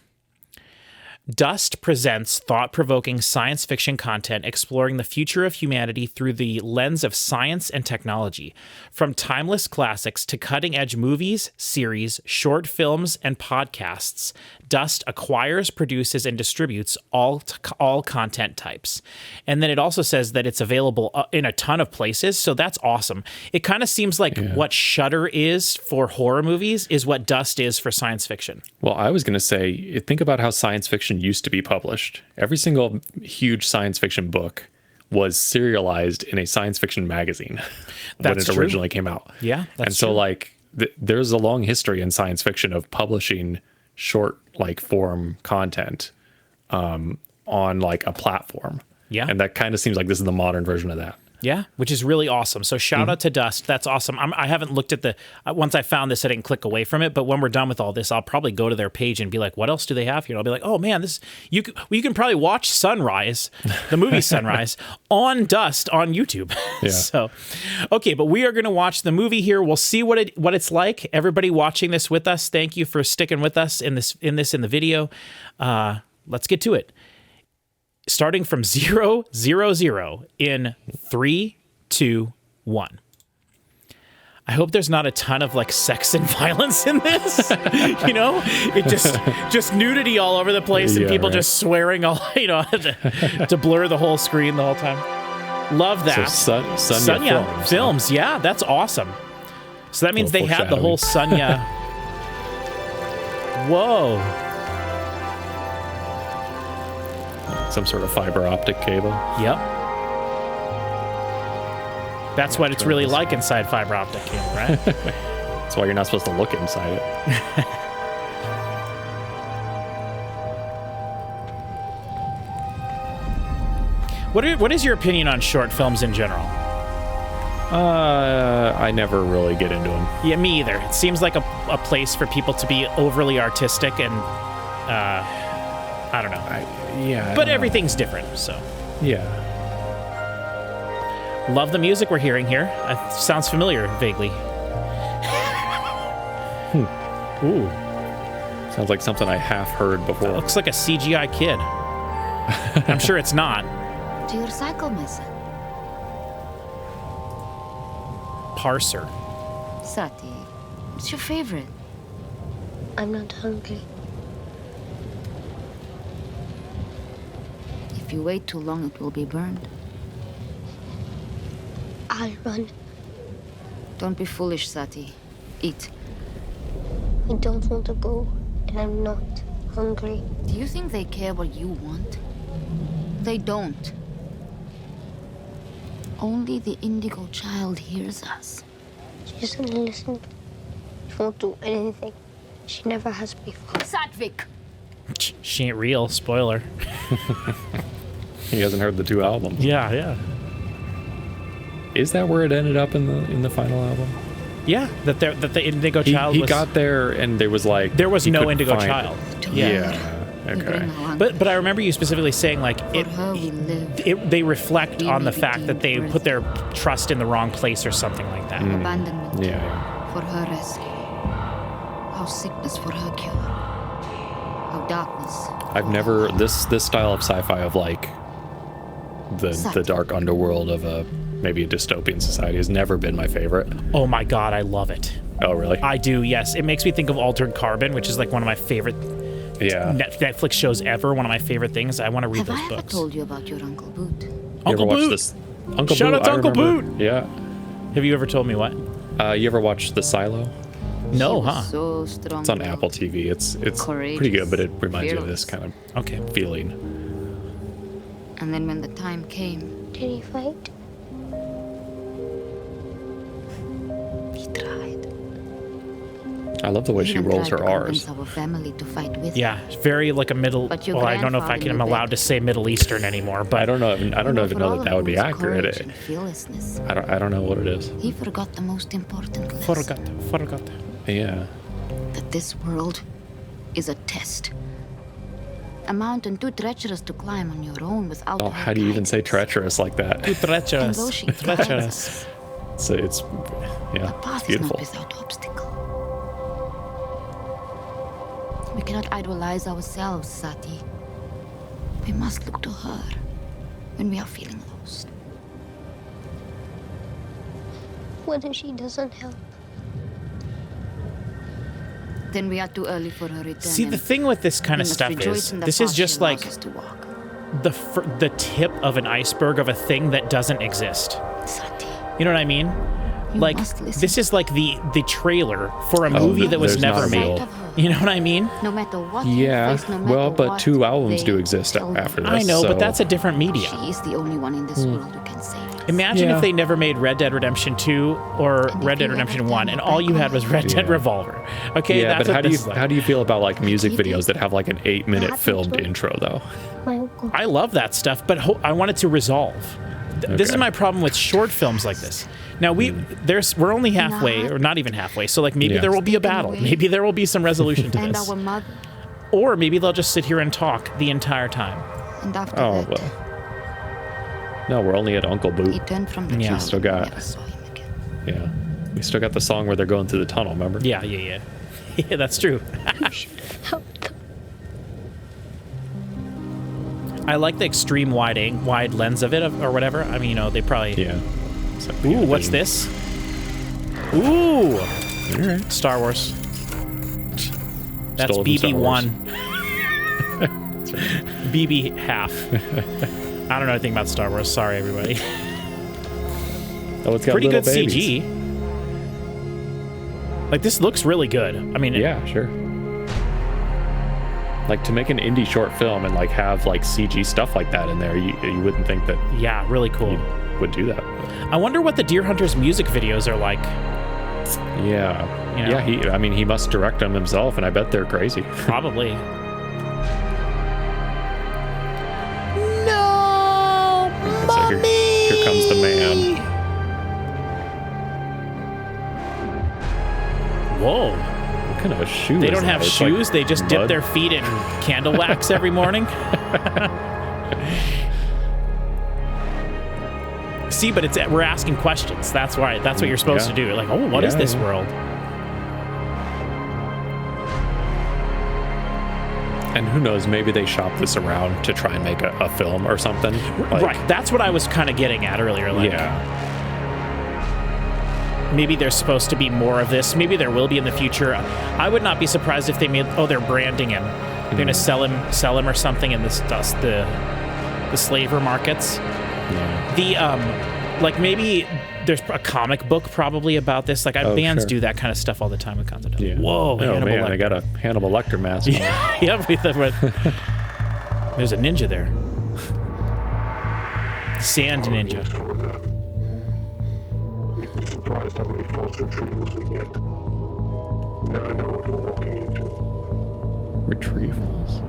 Dust presents thought-provoking science fiction content exploring the future of humanity through the lens of science and technology. From timeless classics to cutting-edge movies, series, short films, and podcasts, Dust acquires, produces, and distributes all content types. And then it also says that it's available in a ton of places, so that's awesome. It kind of seems like what Shudder is for horror movies is what Dust is for science fiction. Well, I was going to say, think about how science fiction used to be published. Every single huge science fiction book was serialized in a science fiction magazine when it originally came out. Yeah, that's and so true. like there's a long history in science fiction of publishing short like form content on like a platform. Yeah. And that kind of seems like this is the modern version of that. Yeah, which is really awesome. So shout out to Dust. That's awesome. I haven't looked at the... once I found this, I didn't click away from it. But when we're done with all this, I'll probably go to their page and be like, what else do they have here? I'll be like, oh, man, this... You can probably watch Sunrise, the movie Sunrise, on Dust on YouTube. Yeah. So, okay, but we are going to watch the movie here. We'll see what it's like. Everybody watching this with us, thank you for sticking with us in the video. Let's get to it. Starting from 0, 0, 0 in 3, 2, 1. I hope there's not a ton of like sex and violence in this. You know, it just nudity all over the place and people just swearing all, you know, to blur the whole screen the whole time. Love that. So Sunya Films. Yeah, that's awesome. So that means they had the whole Sunya. Whoa. Some sort of fiber optic cable. Yep. That's what it's really like inside fiber optic cable, right? That's why you're not supposed to look inside it. What is your opinion on short films in general? I never really get into them. Yeah, me either. It seems like a place for people to be overly artistic and I don't know. But everything's different, so. Yeah. Love the music we're hearing here. Sounds familiar, vaguely. Ooh. Sounds like something I half heard before. That looks like a CGI kid. I'm sure it's not. Do you recycle, miss? Parser. Sati, what's your favorite? I'm not hungry. If you wait too long, it will be burned. I'll run. Don't be foolish, Sati. Eat. I don't want to go, and I'm not hungry. Do you think they care what you want? They don't. Only the Indigo Child hears us. She doesn't listen. She won't do anything. She never has before. Satvik! She ain't real. Spoiler. He hasn't heard the 2 albums. Yeah. Is that where it ended up in the final album? Yeah, that the Indigo Child he was... got there and there was like... There was no Indigo Child. Yeah. Okay. But I remember you specifically saying like they reflect on the may fact that they put their trust in the wrong place or something like that. Abandonment. Yeah. For her rescue. How sickness for her cure. How darkness. I've never this style of sci-fi of like the dark underworld of maybe a dystopian society has never been my favorite. Oh my god, I love it. Oh really? I do, yes. It makes me think of Altered Carbon, which is like one of my favorite Netflix shows ever. One of my favorite things. I want to read those books. Have I ever told you about your Uncle Boot? Uncle Boot. This? Uncle Shout Boot, out to Uncle Boot. Yeah. Have you ever told me what? You ever watched The Silo? No, huh? So strong. It's on Apple TV. It's pretty good, but it reminds you of this kind of feeling. And then when the time came, Did he fight? I love the way she rolls her R's. Our family to fight with Yeah, very like a middle. But your Well, I don't know if I'm allowed to say Middle Eastern anymore, but I don't know even know that would be accurate. Fearlessness. I don't know what it is. He forgot the most important lesson. forgot. Yeah. That this world is a test. A mountain too treacherous to climb on your own without. Oh, how do you even say treacherous like that? Too treacherous. And though she treacherous. So it's The yeah, path it's beautiful. is not without obstacle. We cannot idolize ourselves, Sati. We must look to her when we are feeling lost. What if she doesn't help? Then we are too early for her return. See, the thing with this kind of stuff is, this is just like the tip of an iceberg of a thing that doesn't exist. Sati, You know what I mean? Like, must listen. this is like the trailer for a movie that was there's never not a made. real- You know what I mean? no matter what. Yeah. you face, no matter Well, but what, 2 albums they do exist tell me. after this. I know, so but that's a different media. She is the only one in this world who can save us. Imagine Yeah. if they never made Red Dead Redemption 2 or And if Red Dead you Redemption ever 1, done and it all you back had was home. Red Dead Yeah. Revolver. Okay, yeah, that's but what this is how do you feel about like music Keep it. videos that have like an 8-minute happened filmed to- intro though? My uncle. I love that stuff, but I want it to resolve. This is Okay. my problem with short films like this. Now we're only halfway, or not even halfway. So like maybe Yeah. there will be a battle. Maybe there will be some resolution to And this. our mother. Or maybe they'll just sit here and talk the entire time. And after Oh that, well. No, we're only at Uncle he Boot. turned from the Yeah, child still and got- never saw him again. Yeah. We still got the song where they're going through the tunnel, remember? Yeah. Yeah, that's true. Help them. I like the extreme wide lens of it, or whatever. I mean, they probably. Yeah. So we Ooh, gotta what's do- this? Ooh, All right. Star Wars. That's Stole it from Star Wars. BB1. BB half. I don't know anything about Star Wars. Sorry, everybody. Oh, it's got Pretty little good babies. CG. Like, this looks really good. I mean, Yeah, sure. Like to make an indie short film and like have like CG stuff like that in there, you wouldn't think that yeah, really cool. you would do that. I wonder what the Deer Hunters music videos are like. Yeah. You know? Yeah, he must direct them himself, and I bet they're crazy. Probably. No, So here comes the man. Whoa. What kind of shoe They is don't that? have It's shoes. like They just dip mud. their feet in candle wax every morning. See, but we're asking questions. That's why. That's what you're supposed Yeah. to do. Like, oh, what is Yeah, this yeah. world? And who knows, maybe they shop this around to try and make a film or something. Like, Right. That's what I was kind of getting at earlier. Like, Yeah. maybe there's supposed to be more of this. Maybe there will be in the future. I would not be surprised if they made. Oh, they're branding him. They're gonna sell him or something in the slaver markets. Yeah. The like maybe there's a comic book probably about this. Like Oh, bands sure. do that kind of stuff all the time with content. Yeah. Whoa! Oh Hannibal man, I Lecter. got a Hannibal Lecter mask. on. Yep. There's a ninja there. Sand ninja. Surprised how many thoughts are true losing it. Now I know what we're walking into. Retrievals.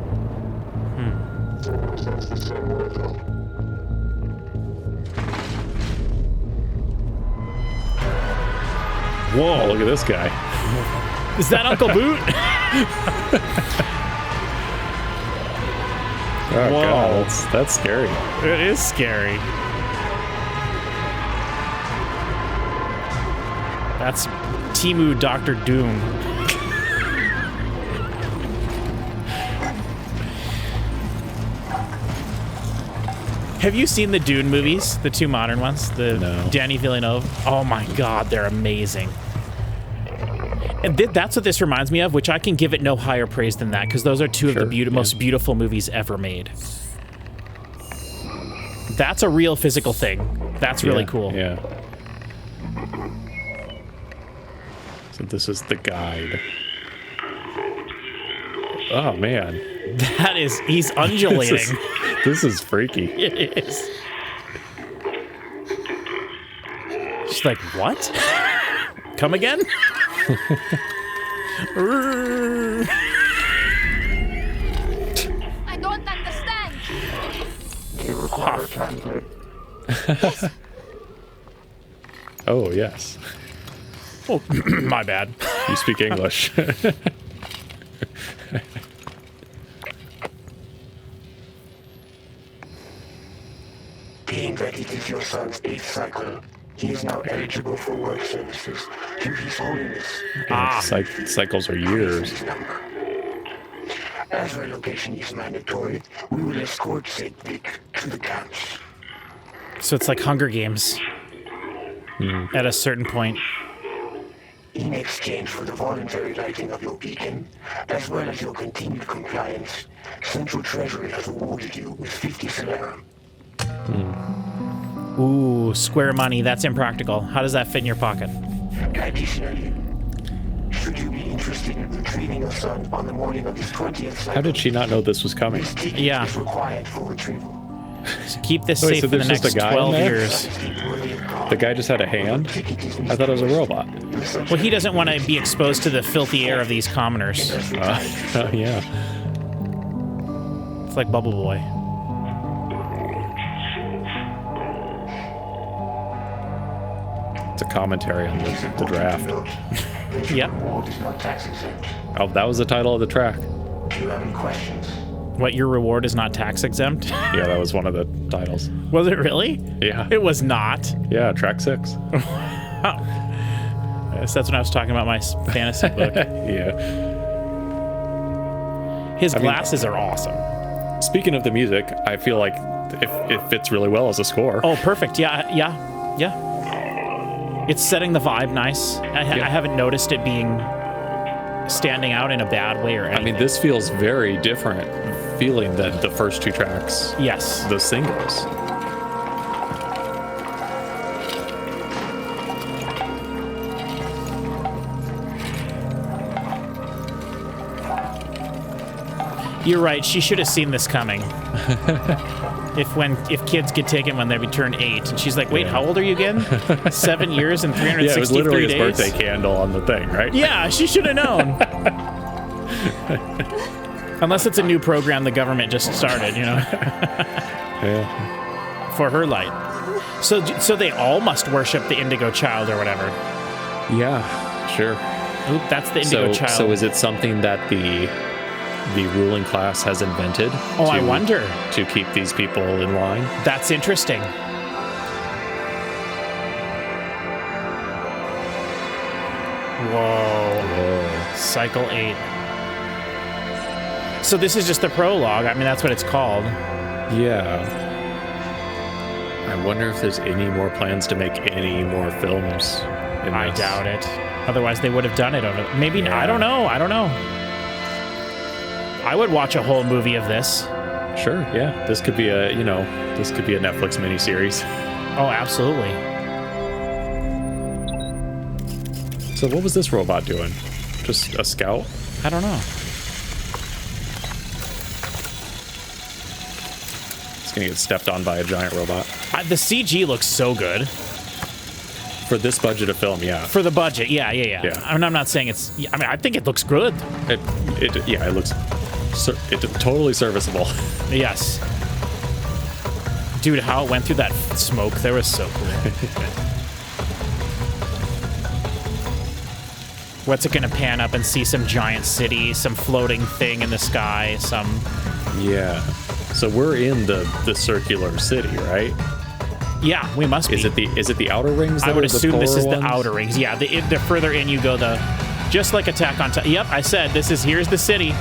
That's the same way though. Whoa, look at this guy. Is that Uncle Boot? Oh Whoa. god, that's scary. It is scary. That's Timu Dr. Doom. Have you seen the Dune movies? The 2 modern ones? The No. Danny Villeneuve? Oh my god, they're amazing. And that's what this reminds me of, which I can give it no higher praise than that, because those are 2 of the Sure, yeah. most beautiful movies ever made. That's a real physical thing. That's really Yeah, cool. Yeah. So this is the guide. Oh man. That is, he's undulating. This is freaky. It is. She's like, what? Come again? I don't understand. You require a translate. Oh, yes. Oh, my bad. You speak English. Being that it is your son's 8th cycle, he is now eligible for work services to His Holiness. Cycles are years. As relocation is mandatory, we will escort said Vic to the camps. So it's like Hunger Games at a certain point. In exchange for the voluntary lighting of your beacon, as well as your continued compliance, Central Treasury has awarded you with 50 salarium. Ooh, square money. That's impractical. How does that fit in your pocket? Additionally, should you be interested in retrieving your son on the morning of his 20th cycle, How did she not know this was coming? this ticket Yeah. is required for retrieval. So keep this Wait, safe so for the there's just next a guy in 12 there? years. The guy just had a hand? I thought it was a robot. Well, he doesn't want to be exposed to the filthy air of these commoners. Yeah. It's like Bubble Boy. It's a commentary on the draft. Yep. Award is not tax exempt. Oh, that was the title of the track. Do you have any questions? What, your reward is not tax exempt? Yeah, that was one of the titles. Was it really? Yeah. It was not. Yeah, track 6. Yes, that's when I was talking about my fantasy book. Yeah. His glasses are awesome. Speaking of the music, I feel like it fits really well as a score. Oh, perfect. Yeah. It's setting the vibe nice. I haven't noticed it being standing out in a bad way or anything. I mean, this feels very different feeling than the first 2 tracks. Yes. The singles. You're right. She should have seen this coming. If kids get taken when they turn 8, and she's like, "Wait, how old are you again? 7 years and 363 Yeah, it was literally his days." birthday candle on the thing, right? Yeah, she should have known. Unless it's a new program the government just started, you know, Yeah. for her light. So they all must worship the Indigo Child or whatever. Yeah, sure. Oop, that's the Indigo Child. So is it something that the ruling class has invented? Oh, I wonder. To keep these people in line? That's interesting. Whoa. Cycle 8. So this is just the prologue. I mean, that's what it's called. Yeah. I wonder if there's any more plans to make any more films in I this. doubt it. Otherwise, they would have done it over. Maybe. Yeah. I don't know. I would watch a whole movie of this. Sure, yeah. This could be a Netflix miniseries. Oh, absolutely. So what was this robot doing? Just a scout? I don't know. It's gonna get stepped on by a giant robot. The CG looks so good. For this budget of film, yeah. For the budget, yeah. I mean, I'm not saying it's... I mean, I think it looks good. It looks totally serviceable. Yes. Dude, how it went through that smoke there was so cool. What's it gonna pan up and see some giant city, some floating thing in the sky, some... Yeah. So we're in the circular city, right? Yeah, we must be. Is it the outer rings? I would assume this is the ones? outer rings. Yeah, the further in you go, just like Attack on Titan. Yep, I said here's the city.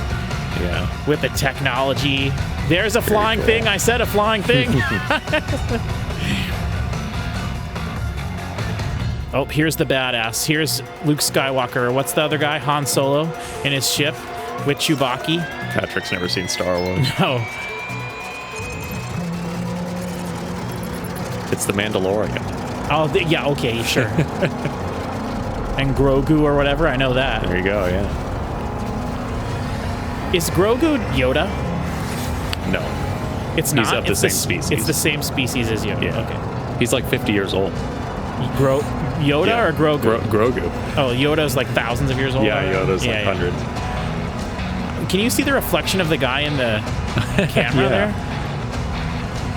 Yeah. With the technology. There's a flying thing. I said a flying thing. Oh, here's the badass. Here's Luke Skywalker. What's the other guy? Han Solo in his ship with Chewbacca. Patrick's never seen Star Wars. No. It's the Mandalorian. Oh, yeah, okay, sure. And Grogu or whatever, I know that. There you go, yeah. Is Grogu Yoda? No. It's not. He's of the same species. It's the same species as Yoda. Yeah. Okay. He's like 50 years old. Yoda or Grogu? Grogu. Oh, Yoda's like thousands of years old. Yeah, Yoda's like hundreds. Can you see the reflection of the guy in the camera there?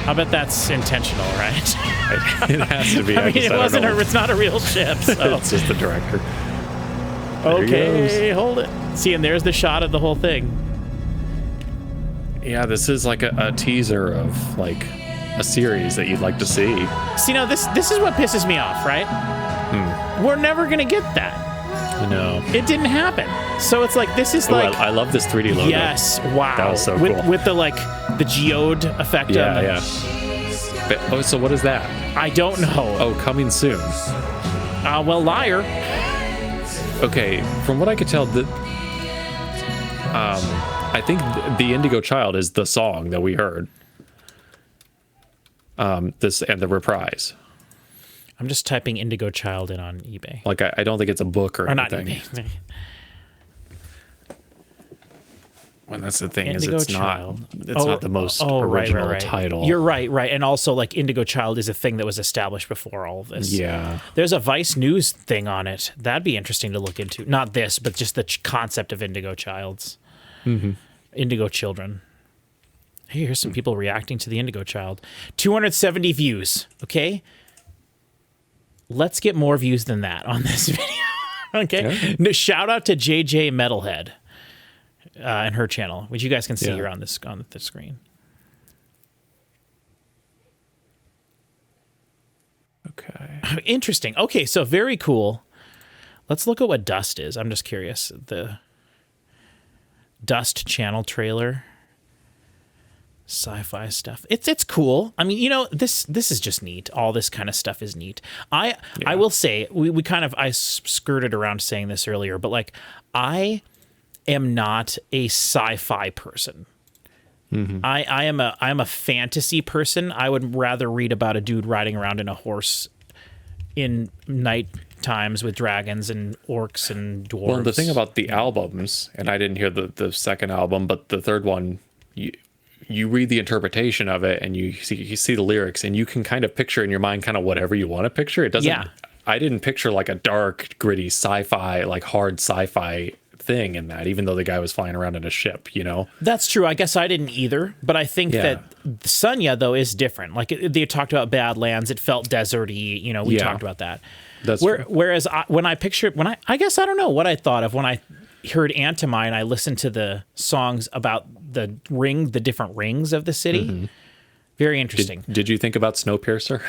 I bet that's intentional, right? It has to be. I mean, it's not a real ship. So. It's just the director. Okay, hold it. See, and there's the shot of the whole thing. Yeah, this is like a teaser of like a series that you'd like to see. See, now this is what pisses me off, right? We're never gonna get that. No, it didn't happen. So it's like this is like I love this 3D logo. Yes, wow, that was so cool. With the the geode effect. Yeah. Oh, so what is that? I don't know. Oh, coming soon. Well, liar. Okay, from what I could tell, I think the Indigo Child is the song that we heard. This and the Reprise. I'm just typing Indigo Child in on eBay. Like, I don't think it's a book or anything. Not eBay. Well, that's the thing, Indigo is Child. It's not the most original title. You're right. And also, like, Indigo Child is a thing that was established before all of this. Yeah. There's a Vice News thing on it. That'd be interesting to look into. Not this, but just the concept of Indigo Childs. Indigo Children. Hey, here's some people reacting to the Indigo Child. 270 views, okay? Let's get more views than that on this video, okay? Yeah. No, shout out to JJ Metalhead and her channel, which you guys can see here on the screen. Okay. Interesting. Okay, so very cool. Let's look at what Dust is. I'm just curious. The Dust channel trailer. Sci-fi stuff. It's cool. I mean, you know, this is just neat. All this kind of stuff is neat. I will say, we kind of, I skirted around saying this earlier, but like, I am not a sci-fi person. I am a fantasy person. I would rather read about a dude riding around in a horse in night times with dragons and orcs and dwarves. Well, the thing about the albums, and I didn't hear the second album, but the third one, you read the interpretation of it and you see the lyrics and you can kind of picture in your mind kind of whatever you want to picture. It doesn't. Yeah. I didn't picture like a dark, gritty sci-fi, like hard sci-fi thing in that, even though the guy was flying around in a ship, you know? That's true. I guess I didn't either, but I think that Sunya, though, is different. Like, they talked about Badlands. It felt deserty. You know, we talked about that. That's true. Whereas I guess I don't know what I thought of when I heard Antimai and I listened to the songs about the different rings of the city. Very interesting. Did you think about Snowpiercer?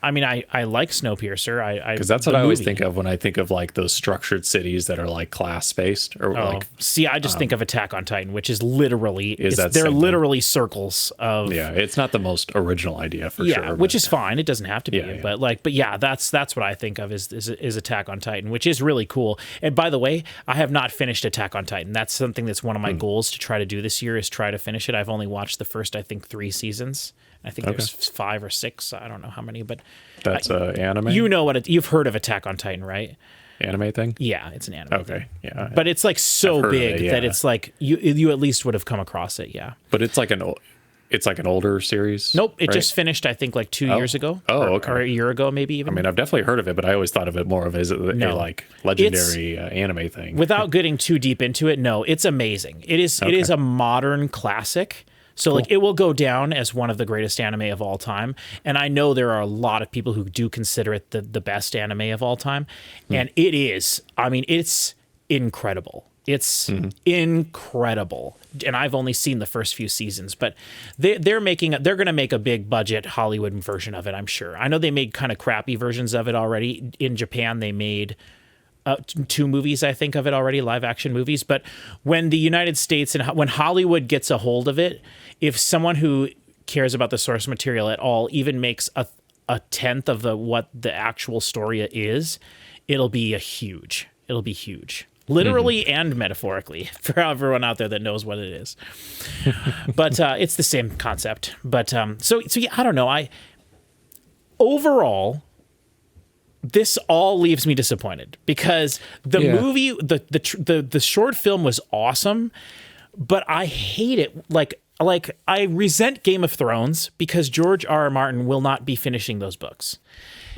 I mean, I like Snowpiercer. Because that's what I always think of when I think of like those structured cities that are like class based or like. See, I just think of Attack on Titan, which is literally they're literally circles of. Yeah, it's not the most original idea for sure. Yeah, which is fine. It doesn't have to be, but yeah, that's what I think of is Attack on Titan, which is really cool. And by the way, I have not finished Attack on Titan. That's something that's one of my goals to try to do this year is try to finish it. I've only watched the first, I think, 3 seasons. I think there's 5 or 6. I don't know how many, but that's anime. You know you've heard of Attack on Titan, right? Anime thing? Yeah, it's an anime. Okay, yeah. But it's like so big that it's like you at least would have come across it. Yeah. But it's like an older series. Nope, it just finished. I think like 2 years ago. Okay. Or a year ago, maybe even. I mean, I've definitely heard of it, but I always thought of it more of as a like legendary anime thing. Without getting too deep into it, no, it's amazing. It is. It is a modern classic. So like it will go down as one of the greatest anime of all time. And I know there are a lot of people who do consider it the best anime of all time. And it is. I mean, it's incredible. It's incredible. And I've only seen the first few seasons, but they're going to make a big budget Hollywood version of it, I'm sure. I know they made kind of crappy versions of it already. In Japan, they made 2 movies, I think, of it already, live action movies. But when the United States and when Hollywood gets a hold of it, if someone who cares about the source material at all even makes a tenth of what the actual story is, it'll be huge. Literally and metaphorically, for everyone out there that knows what it is. But it's the same concept. But so yeah, I don't know. Overall, this all leaves me disappointed because the movie, the short film was awesome, but I hate it. Like, like, I resent Game of Thrones because George R.R. Martin will not be finishing those books.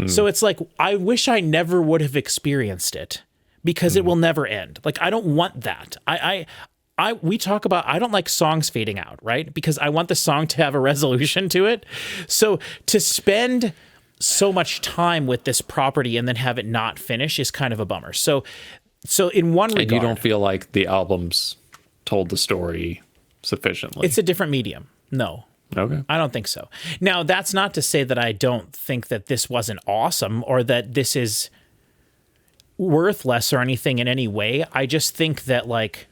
So it's like, I wish I never would have experienced it because it will never end. Like, I don't want that. We talk about, I don't like songs fading out, right? Because I want the song to have a resolution to it. So to spend so much time with this property and then have it not finish is kind of a bummer. So in one regard, And you don't feel like the albums told the story sufficiently? it's a different medium. No. Okay. I don't think so. Now, that's not to say that I don't think that this wasn't awesome or that this is worthless or anything in any way. I just think that, like,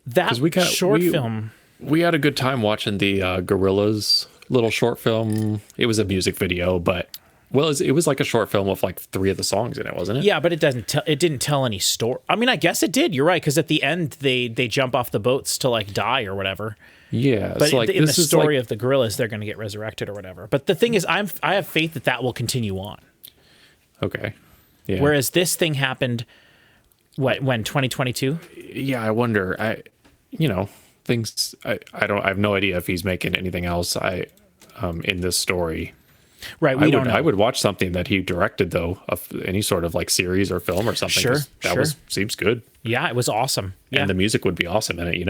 that short film... We had a good time watching the Gorillas little short film. It was a music video, but... Well, it was like a short film with like 3 of the songs in it, wasn't it? Yeah, but it didn't tell any story. I mean, I guess it did. You're right, because at the end they jump off the boats to like die or whatever. Yeah, but so like, in the story of the gorillas, they're going to get resurrected or whatever. But the thing is, I have faith that will continue on. Okay. Yeah. Whereas this thing happened, when 2022? Yeah, I wonder. I have no idea if he's making anything else. In this story. Right, we don't know. I would watch something that he directed, though, of any sort of like series or film or something. Sure, seems good. Yeah, it was awesome. Yeah. And the music would be awesome in it,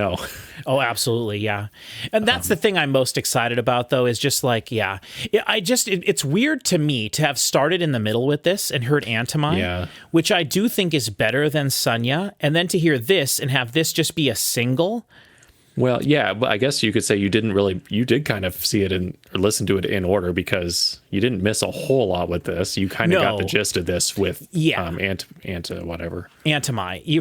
Oh, absolutely, yeah. And that's the thing I'm most excited about, though, is just like, it's weird to me to have started in the middle with this and heard Antimai, which I do think is better than Sunya, and then to hear this and have this just be a single. Well, yeah, but I guess you could say you did kind of see it or listen to it in order because you didn't miss a whole lot with this. You kind of got the gist of this with Antimai,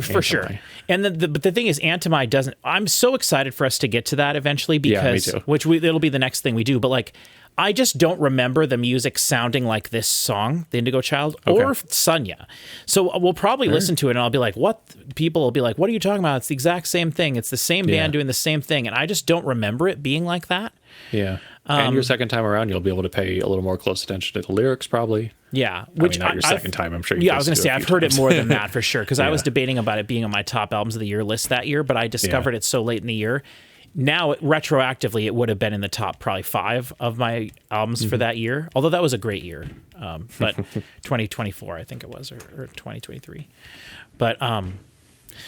for sure. And but the thing is, Antimai doesn't. I'm so excited for us to get to that eventually because it'll be the next thing we do. But like, I just don't remember the music sounding like this song, the Indigo Child, or Sunya. So we'll probably listen to it and I'll be like, what? People will be like, what are you talking about? It's the exact same thing. It's the same band doing the same thing. And I just don't remember it being like that. Yeah. And your second time around, you'll be able to pay a little more close attention to the lyrics, probably. Yeah. Not your second time, I'm sure. I was going to say, I've heard it more than that for sure. Because I was debating about it being on my top albums of the year list that year, but I discovered it so late in the year. Now, retroactively, it would have been in the top probably 5 of my albums for that year. Although that was a great year. But 2024, I think it was, or 2023. But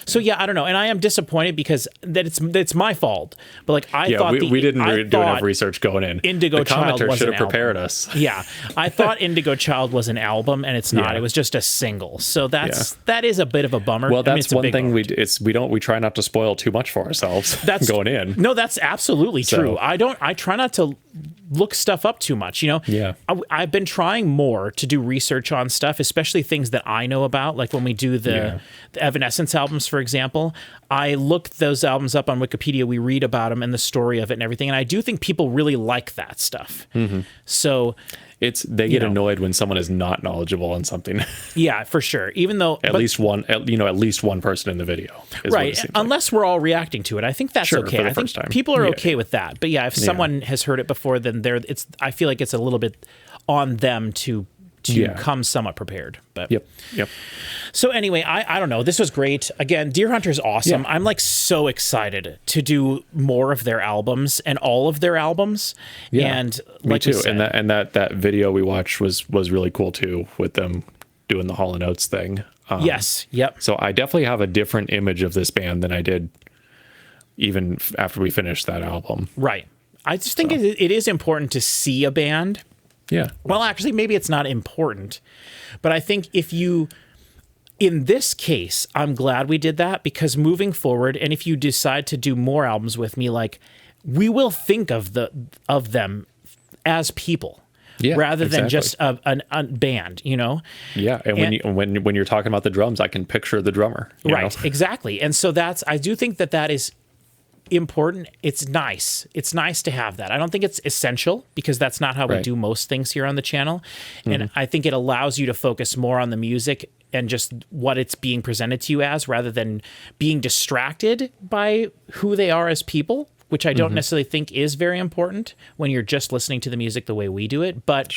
so yeah, I don't know, and I am disappointed because it's my fault. But like we didn't do enough research going in. Indigo Child should have prepared us. Yeah, I thought Indigo Child was an album, and it's not. It was just a single. So that is a bit of a bummer. Well, that's one thing we try not to spoil too much for ourselves. That's going in. No, that's absolutely true. I try not to look stuff up too much. I've been trying more to do research on stuff, especially things that I know about. Like when we do the Evanescence albums, for example, I look those albums up on Wikipedia. We read about them and the story of it and everything. And I do think people really like that stuff. So they get annoyed when someone is not knowledgeable on something. Yeah, for sure. Even though at least one person in the video, is right? Unless we're all reacting to it, I think that's okay. I think people are okay with that. But yeah, if someone has heard it before, then I feel like it's a little bit on them to come somewhat prepared. But yep. So anyway, I don't know. This was great. Again, Deer Hunter's awesome. I'm like so excited to do more of their albums and all of their albums. Yeah, and me too. And that video we watched was really cool too, with them doing the Hall & Oates thing. Yes. Yep. So I definitely have a different image of this band than I did even after we finished that album. Right. I just think it is important to see a band. Yeah. Well, actually, maybe it's not important, but I think in this case, I'm glad we did that because moving forward, and if you decide to do more albums with me, like we will think of them as people. Rather than just a band, Yeah, and when you're talking about the drums, I can picture the drummer. Right, exactly. And so I do think that is important. It's nice. It's nice to have that. I don't think it's essential because that's not how we do most things here on the channel. And I think it allows you to focus more on the music and just what it's being presented to you as, rather than being distracted by who they are as people, which I don't necessarily think is very important when you're just listening to the music the way we do it. But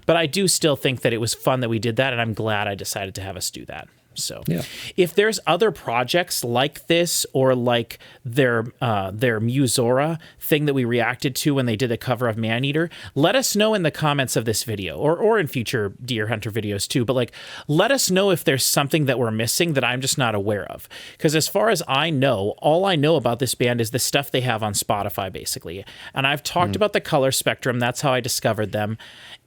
I do still think that it was fun that we did that, and I'm glad I decided to have us do that. So Yeah. if there's other projects like this, or like their Musora thing that we reacted to when they did the cover of Maneater, let us know in the comments of this video, or in future Deer Hunter videos too. But like, let us know if there's something that we're missing that I'm just not aware of. Because as far as I know, all I know about this band is the stuff they have on Spotify, basically. And I've talked about the color spectrum. That's how I discovered them.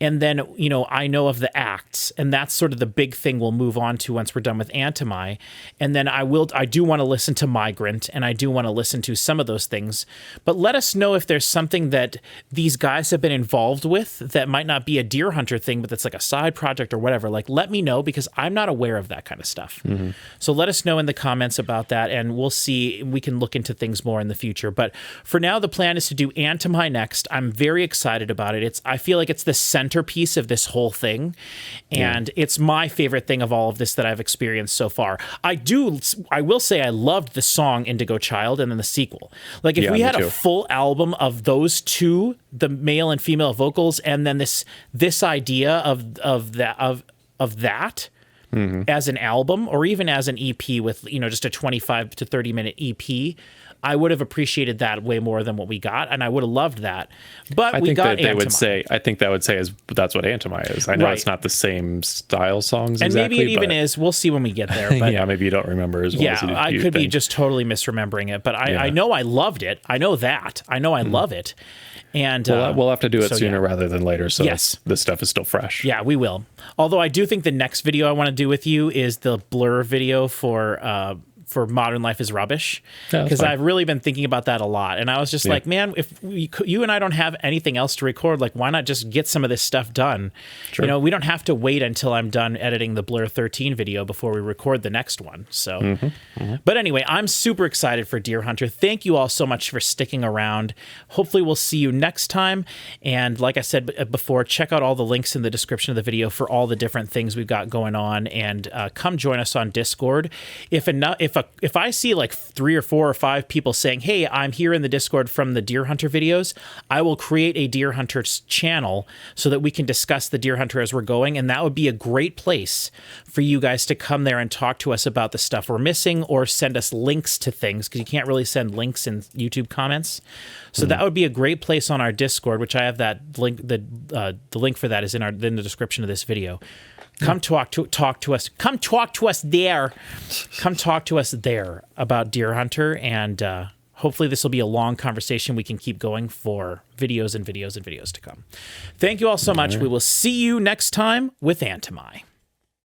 And then, you know, I know of the acts, and that's sort of the big thing we'll move on to once we're done with Antimai. And then I do want to listen to Migrant, and I do want to listen to some of those things. But let us know if there's something that these guys have been involved with that might not be a Deer Hunter thing, but that's like a side project or whatever. Like, let me know, because I'm not aware of that kind of stuff. So let us know in the comments about that, and we'll see. We can look into things more in the future. But for now, the plan is to do Antimai next. I'm very excited about it. I feel like it's the centerpiece of this whole thing, and it's my favorite thing of all of this that I've experienced so far. I will say I loved the song Indigo Child and then the sequel. Like, if we had a full album of those two, the male and female vocals, and then this idea of that as an album, or even as an EP with, you know, just a 25 to 30 minute EP, I would have appreciated that way more than what we got, and I would have loved that. But we got Antimai. I think that would say that's what Antimai is. I know it's not the same style songs, and maybe it even is. We'll see when we get there. But yeah, maybe you don't remember as well. Yeah, as you I could be just totally misremembering it, but I know I loved it. I know that. I know I love it. And we'll have to do it sooner rather than later, so this stuff is still fresh. Yeah, we will. Although I do think the next video I want to do with you is the Blur video for Modern Life is Rubbish, because I've really been thinking about that a lot, and I was just like, man, if you and I don't have anything else to record, like, why not just get some of this stuff done? You know, we don't have to wait until I'm done editing the Blur 13 video before we record the next one. So but anyway, I'm super excited for Deer Hunter. Thank you all so much for sticking around. Hopefully we'll see you next time, and like I said before, check out all the links in the description of the video for all the different things we've got going on, and come join us on Discord. If I see like 3 or 4 or 5 people saying, hey, I'm here in the Discord from the Deer Hunter videos, I will create a Deer Hunter channel so that we can discuss the Deer Hunter as we're going. And that would be a great place for you guys to come there and talk to us about the stuff we're missing, or send us links to things, because you can't really send links in YouTube comments. So that would be a great place on our Discord, which I have that link. The link for that is in the description of this video. Come talk to us. Come talk to us there. Come talk to us there about Deer Hunter, and hopefully this will be a long conversation we can keep going for videos and videos and videos to come. Thank you all so much. We will see you next time with Antimai.